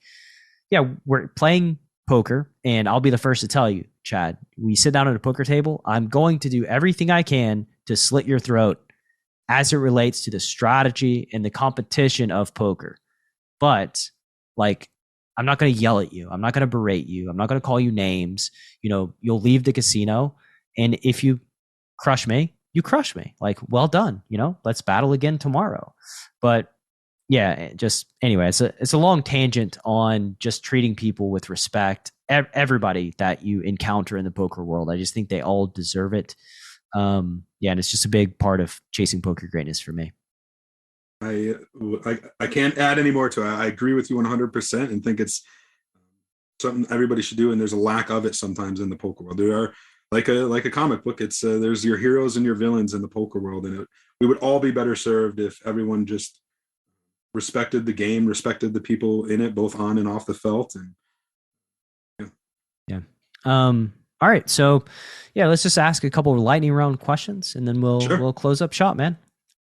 we're playing poker, and I'll be the first to tell you, Chad, we sit down at a poker table, I'm going to do everything I can to slit your throat as it relates to the strategy and the competition of poker. But like, I'm not going to yell at you. I'm not going to berate you. I'm not going to call you names. You'll leave the casino, and if you crush me, you crush me. Like, well done. Let's battle again tomorrow. But yeah, just anyway, it's a long tangent on just treating people with respect. Everybody that you encounter in the poker world, I just think they all deserve it. And it's just a big part of chasing poker greatness for me. I can't add any more to it. I agree with you 100% and think it's something everybody should do. And there's a lack of it sometimes in the poker world. There are like a comic book. It's there's your heroes and your villains in the poker world, and we would all be better served if everyone just respected the game, respected the people in it, both on and off the felt. And all right, so let's just ask a couple of lightning round questions, and then we'll close up shop, man.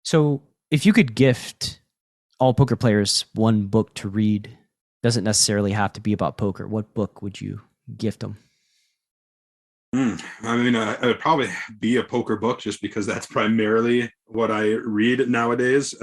So if you could gift all poker players one book to read, doesn't necessarily have to be about poker, what book would you gift them? I mean, it would probably be a poker book, just because that's primarily what I read nowadays.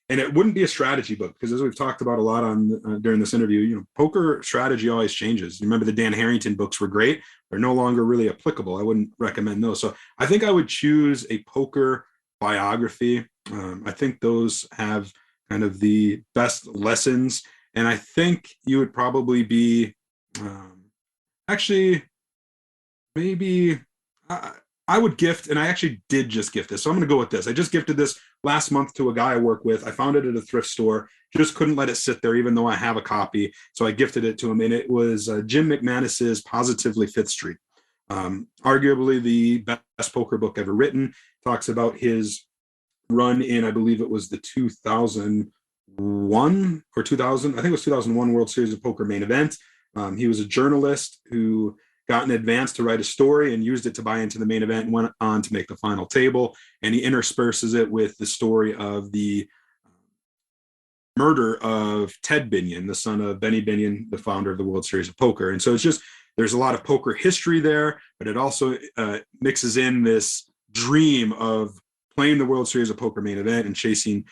And it wouldn't be a strategy book, because as we've talked about a lot on during this interview, poker strategy always changes. You remember the Dan Harrington books were great. They're no longer really applicable. I wouldn't recommend those. So I think I would choose a poker biography. I think those have kind of the best lessons. And I think you would probably be maybe I would gift, and I actually did just gift this. So I'm going to go with this. I just gifted this last month to a guy I work with. I found it at a thrift store. Just couldn't let it sit there, even though I have a copy. So I gifted it to him, and it was Jim McManus's Positively Fifth Street. Arguably the best poker book ever written. Talks about his run in, I believe it was the 2001 or 2000. I think it was 2001 World Series of Poker main event. He was a journalist who got an advance to write a story and used it to buy into the main event and went on to make the final table. And he intersperses it with the story of the murder of Ted Binion, the son of Benny Binion, the founder of the World Series of Poker. And so it's just, there's a lot of poker history there, but it also mixes in this dream of playing the World Series of Poker main event and chasing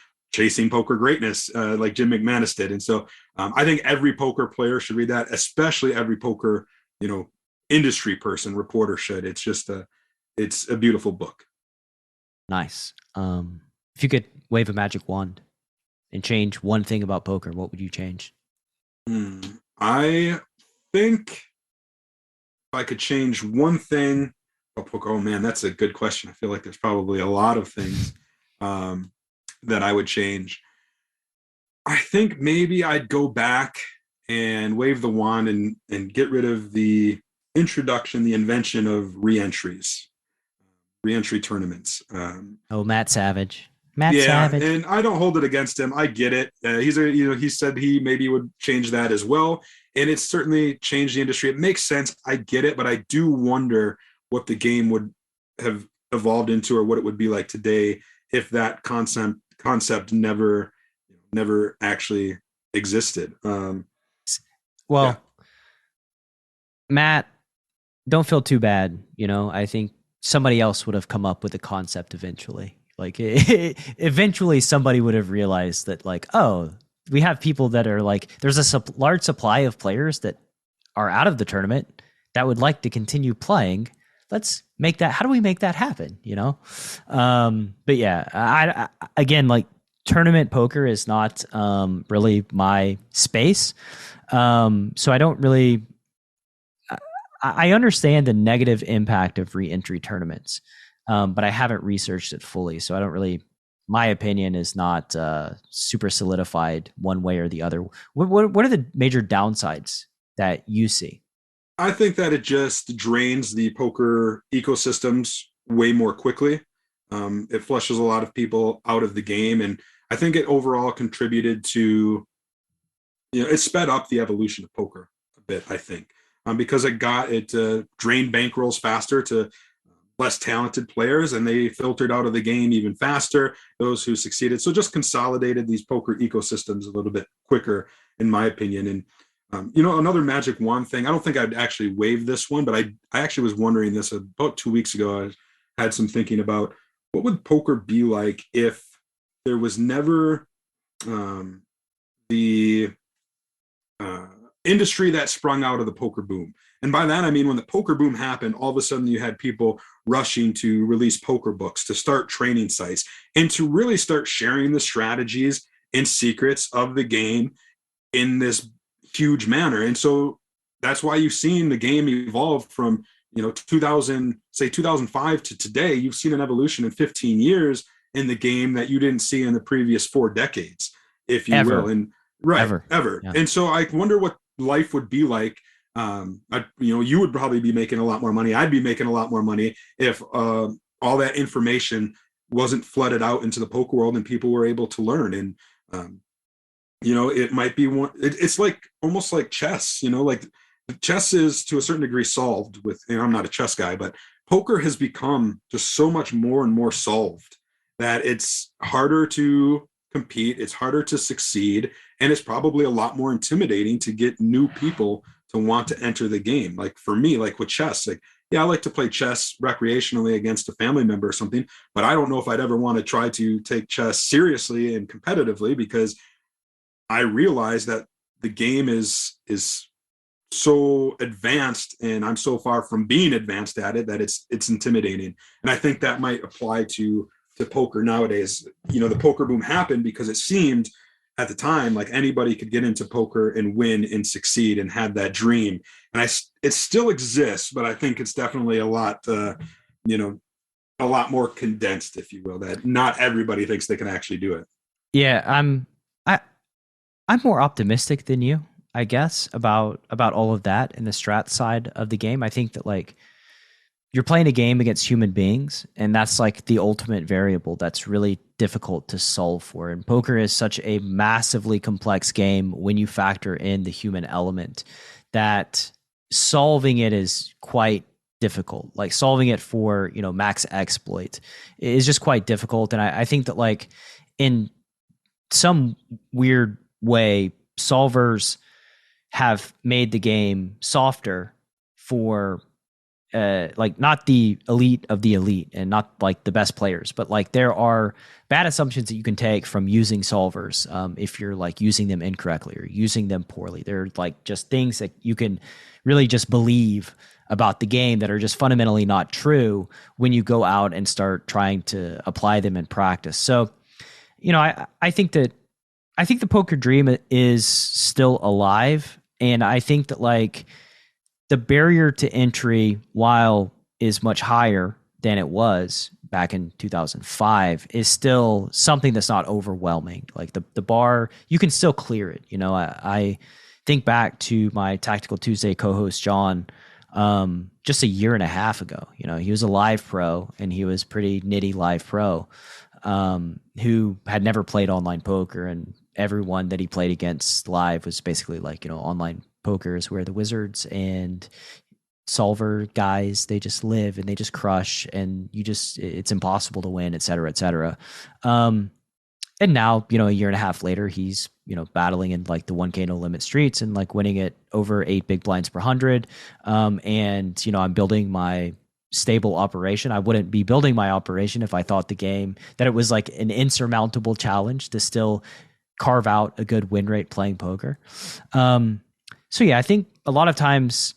poker greatness like Jim McManus did. And so I think every poker player should read that, especially every poker, industry person, reporter should. It's just it's a beautiful book. Nice. If you could wave a magic wand and change one thing about poker, what would you change? I think if I could change one thing about poker, oh man, that's a good question. I feel like there's probably a lot of things that I would change. I think maybe I'd go back and wave the wand and get rid of the invention of re-entry tournaments. Matt Savage. Savage. And I don't hold it against him. I get it. He said he maybe would change that as well. And it's certainly changed the industry. It makes sense. I get it, but I do wonder what the game would have evolved into, or what it would be like today if that concept never actually existed. Matt, don't feel too bad. I think somebody else would have come up with the concept eventually. Like eventually somebody would have realized that, like, oh, we have people that are like, there's a large supply of players that are out of the tournament that would like to continue playing. Let's make that. How do we make that happen? But yeah, I again, like, tournament poker is not really my space. So I don't really, I understand the negative impact of re-entry tournaments, but I haven't researched it fully. So I don't really, my opinion is not super solidified one way or the other. What are the major downsides that you see? I think that it just drains the poker ecosystems way more quickly. It flushes a lot of people out of the game. And I think it overall contributed to, it sped up the evolution of poker a bit, I think. Because it drained bankrolls faster to less talented players, and they filtered out of the game even faster, those who succeeded. So just consolidated these poker ecosystems a little bit quicker, in my opinion. And, another magic wand thing, I don't think I'd actually wave this one, but I actually was wondering this about 2 weeks ago. I had some thinking about what would poker be like if there was never the industry that sprung out of the poker boom. And by that, I mean, when the poker boom happened, all of a sudden you had people rushing to release poker books, to start training sites, and to really start sharing the strategies and secrets of the game in this huge manner. And so that's why you've seen the game evolve from, 2005 to today. You've seen an evolution in 15 years in the game that you didn't see in the previous 4 decades, if you will. And ever. Yeah. And so I wonder what life would be like. You would probably be making a lot more money. I'd be making a lot more money if all that information wasn't flooded out into the poker world and people were able to learn. And it might be one. It's like almost like chess. Like chess is to a certain degree solved with. I'm not a chess guy, but poker has become just so much more and more solved that it's harder to compete. It's harder to succeed. And it's probably a lot more intimidating to get new people to want to enter the game. Like for me, like with chess, I like to play chess recreationally against a family member or something, but I don't know if I'd ever want to try to take chess seriously and competitively, because I realize that the game is so advanced and I'm so far from being advanced at it that it's intimidating. And I think that might apply to poker nowadays. The poker boom happened because it seemed at the time like anybody could get into poker and win and succeed and had that dream. And it still exists, but I think it's definitely a lot a lot more condensed, if you will, that not everybody thinks they can actually do it. Yeah, I I'm more optimistic than you, I guess, about all of that in the strat side of the game. I think that like you're playing a game against human beings, and that's like the ultimate variable that's really difficult to solve for. And poker is such a massively complex game when you factor in the human element that solving it is quite difficult. Like solving it for, max exploit is just quite difficult. And I think that like in some weird way, solvers have made the game softer for like not the elite of the elite and not like the best players, but like there are bad assumptions that you can take from using solvers if you're like using them incorrectly or using them poorly. They're like just things that you can really just believe about the game that are just fundamentally not true when you go out and start trying to apply them in practice. So, I think the poker dream is still alive. And I think that like the barrier to entry, while is much higher than it was back in 2005, is still something that's not overwhelming. Like the bar, you can still clear it. I think back to my Tactical Tuesday co-host, John, just a year and a half ago. He was a live pro and he was pretty nitty live pro who had never played online poker, and everyone that he played against live was basically like, online poker is where the wizards and solver guys, they just live and they just crush, and it's impossible to win, et cetera, et cetera. And now, a year and a half later, he's, battling in like the 1K no limit streets and like winning it over 8 big blinds per 100. And, I'm building my stable operation. I wouldn't be building my operation if I thought that it was like an insurmountable challenge to still carve out a good win rate playing poker. So yeah, I think a lot of times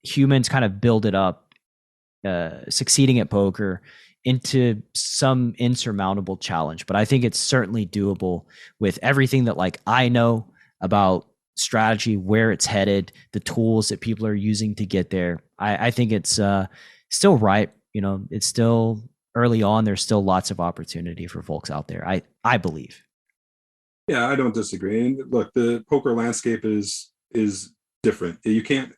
humans kind of build it up, succeeding at poker into some insurmountable challenge. But I think it's certainly doable with everything that like I know about strategy, where it's headed, the tools that people are using to get there. I think it's still ripe. It's still early on. There's still lots of opportunity for folks out there. I believe. Yeah, I don't disagree. And look, the poker landscape is different. You can't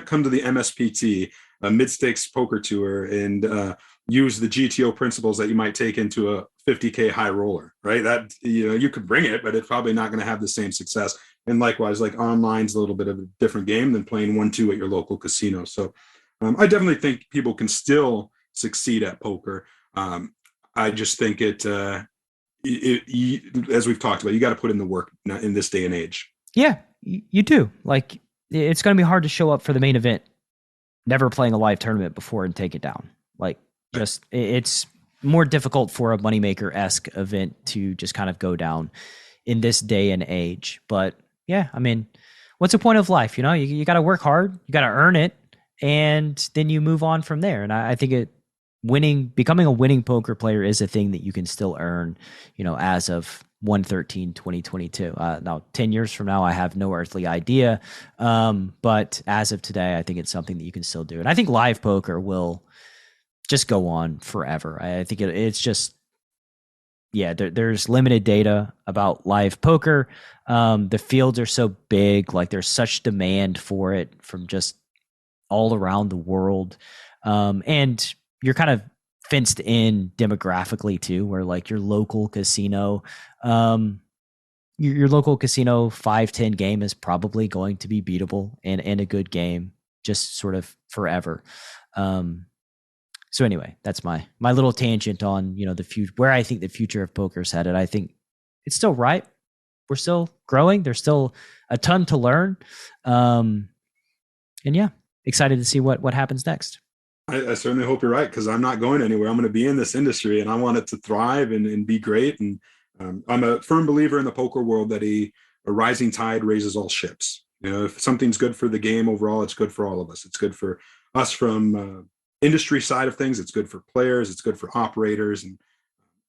come to the MSPT, a mid-stakes poker tour, and use the GTO principles that you might take into a 50K high roller, right? That you could bring it, but it's probably not going to have the same success. And likewise, like online's a little bit of a different game than playing 1-2 at your local casino. So I definitely think people can still succeed at poker. I just think as we've talked about, you got to put in the work in this day and age. Yeah, you do. Like it's going to be hard to show up for the main event, never playing a live tournament before and take it down. Like it's more difficult for a moneymaker-esque event to just kind of go down in this day and age. But yeah, I mean, what's the point of life? You got to work hard, you got to earn it, and then you move on from there. And I think becoming a winning poker player is a thing that you can still earn, as of 1/13/2022. Now 10 years from now, I have no earthly idea. But as of today, I think it's something that you can still do. And I think live poker will just go on forever. I think it's just, yeah, there's limited data about live poker. The fields are so big, like there's such demand for it from just all around the world. And you're kind of fenced in demographically too, where like your local casino, your local casino 5-10 game is probably going to be beatable and a good game just sort of forever. So anyway, that's my little tangent on, the future, where I think the future of poker is headed. I think it's still ripe. We're still growing. There's still a ton to learn. And yeah, excited to see what happens next. I certainly hope you're right, because I'm not going anywhere. I'm going to be in this industry and I want it to thrive and be great. And I'm a firm believer in the poker world that a rising tide raises all ships. If something's good for the game overall, it's good for all of us. It's good for us from industry side of things. It's good for players. It's good for operators. And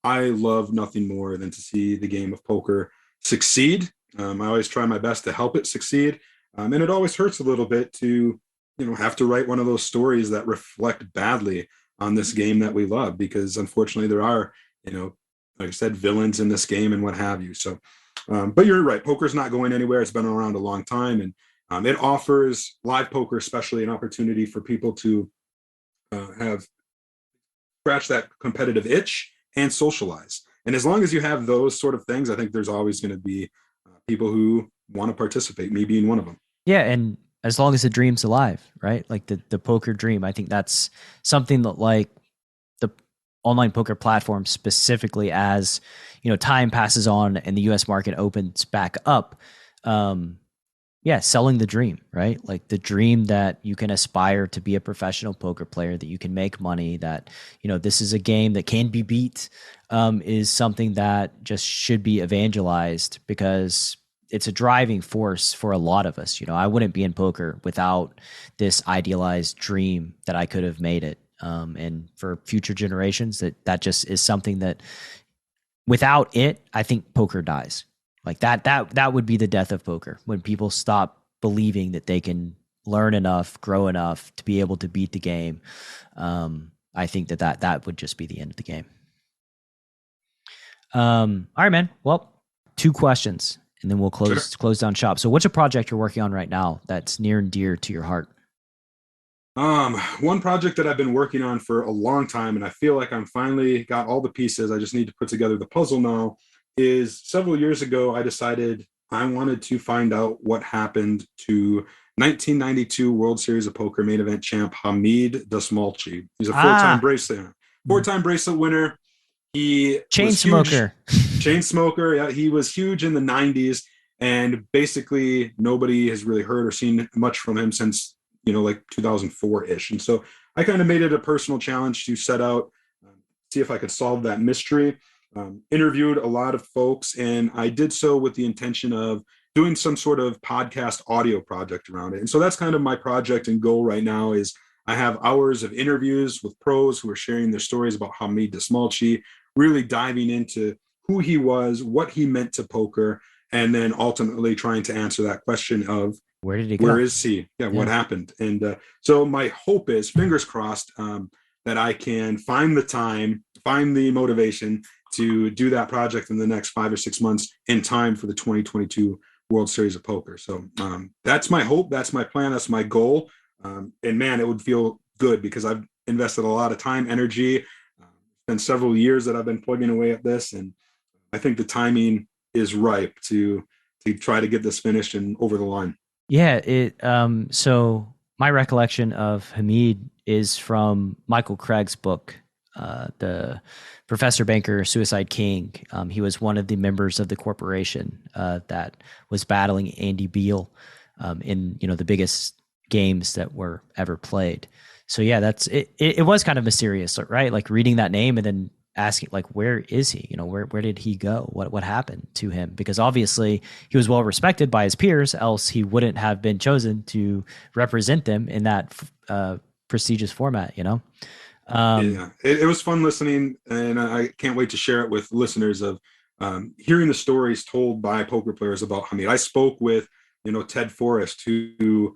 I love nothing more than to see the game of poker succeed. I always try my best to help it succeed. And it always hurts a little bit to have to write one of those stories that reflect badly on this game that we love, because unfortunately there are, like I said, villains in this game and what have you. So, but you're right. Poker's not going anywhere. It's been around a long time, and it offers live poker, especially, an opportunity for people to have scratch that competitive itch and socialize. And as long as you have those sort of things, I think there's always going to be people who want to participate, me being one of them. Yeah, and as long as the dream's alive, right? Like the poker dream, I think that's something that, like, the online poker platform specifically, as time passes on and the US market opens back up, selling the dream, right? Like the dream that you can aspire to be a professional poker player, that you can make money, that this is a game that can be beat, is something that just should be evangelized, because it's a driving force for a lot of us. I wouldn't be in poker without this idealized dream that I could have made it. And for future generations, that just is something that, without it, I think poker dies. Like that would be the death of poker, when people stop believing that they can learn enough, grow enough to be able to beat the game. I think that would just be the end of the game. All right, man. Well, 2 questions, and then we'll close down shop. So what's a project you're working on right now that's near and dear to your heart? One project that I've been working on for a long time, and I feel like I'm finally got all the pieces, I just need to put together the puzzle now, is several years ago, I decided I wanted to find out what happened to 1992 World Series of Poker main event champ Hamid Dastmalchi. He's a four-time bracelet winner. He chain smoker. Chain smoker. Yeah, he was huge in the 90s, and basically nobody has really heard or seen much from him since, like 2004-ish. And so I kind of made it a personal challenge to set out, see if I could solve that mystery. Interviewed a lot of folks, and I did so with the intention of doing some sort of podcast audio project around it. And so that's kind of my project and goal right now. Is I have hours of interviews with pros who are sharing their stories about Hamid Dastmalchi, really diving into who he was, what he meant to poker, and then ultimately trying to answer that question of where did he go? Where is he? Yeah, what happened? And so my hope is, fingers crossed, that I can find the time, find the motivation to do that project in the next 5 or 6 months, in time for the 2022 World Series of Poker. So that's my hope. That's my plan. That's my goal. And man, it would feel good, because I've invested a lot of time, energy, and several years that I've been plugging away at this. And I think the timing is ripe to try to get this finished and over the line. Yeah. So my recollection of Hamid is from Michael Craig's book, the Professor Banker Suicide King. He was one of the members of the corporation that was battling Andy Beal in the biggest games that were ever played. So yeah, that's it. It was kind of mysterious, right? Like reading that name and then asking, like, where is he? Where did he go? What happened to him? Because obviously he was well respected by his peers, else he wouldn't have been chosen to represent them in that prestigious format. It was fun listening, and I can't wait to share it with listeners of hearing the stories told by poker players about Hamid. I spoke with Ted Forrest, who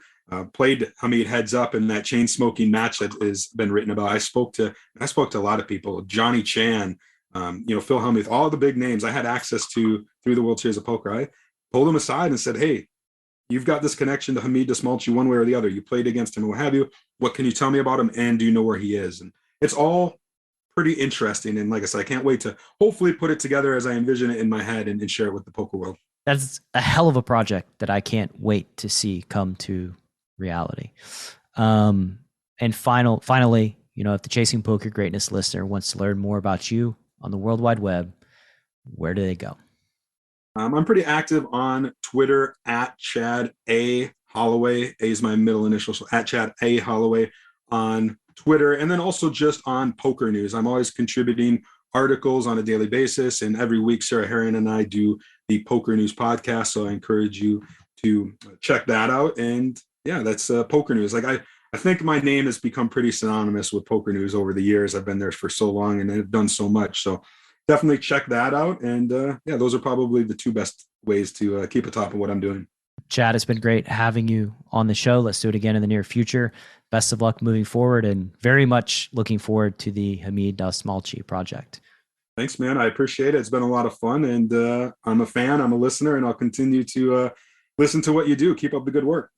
played Hamid heads up in that chain smoking match that has been written about. I spoke to a lot of people, Johnny Chan, Phil Hellmuth, all the big names I had access to through the World Series of Poker. I pulled them aside and said, hey, you've got this connection to Hamid Dastmalchi one way or the other. You played against him, what have you. What can you tell me about him? And do you know where he is? And it's all pretty interesting. And like I said, I can't wait to hopefully put it together as I envision it in my head and share it with the poker world. That's a hell of a project that I can't wait to see come to reality. And finally, if the Chasing Poker Greatness listener wants to learn more about you on the World Wide Web, where do they go? I'm pretty active on Twitter at Chad A. Holloway. A is my middle initial, so at Chad A. Holloway on Twitter, and then also just on PokerNews. I'm always contributing articles on a daily basis, and every week Sarah Herring and I do the PokerNews podcast, so I encourage you to check that out. And yeah, that's PokerNews. Like I think my name has become pretty synonymous with PokerNews over the years. I've been there for so long and I've done so much, so definitely check that out. And yeah, those are probably the 2 best ways to keep atop of what I'm doing. Chad, it's been great having you on the show. Let's do it again in the near future. Best of luck moving forward, and very much looking forward to the Hamid Dasmalchi project. Thanks, man. I appreciate it. It's been a lot of fun, and I'm a fan, I'm a listener, and I'll continue to listen to what you do. Keep up the good work.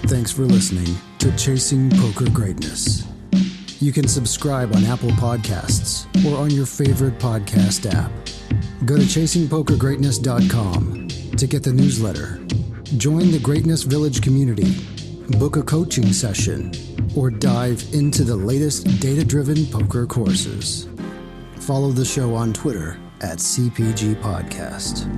Thanks for listening to Chasing Poker Greatness. You can subscribe on Apple Podcasts or on your favorite podcast app. Go to chasingpokergreatness.com to get the newsletter. Join the Greatness Village community, book a coaching session, or dive into the latest data-driven poker courses. Follow the show on Twitter @CPG Podcast.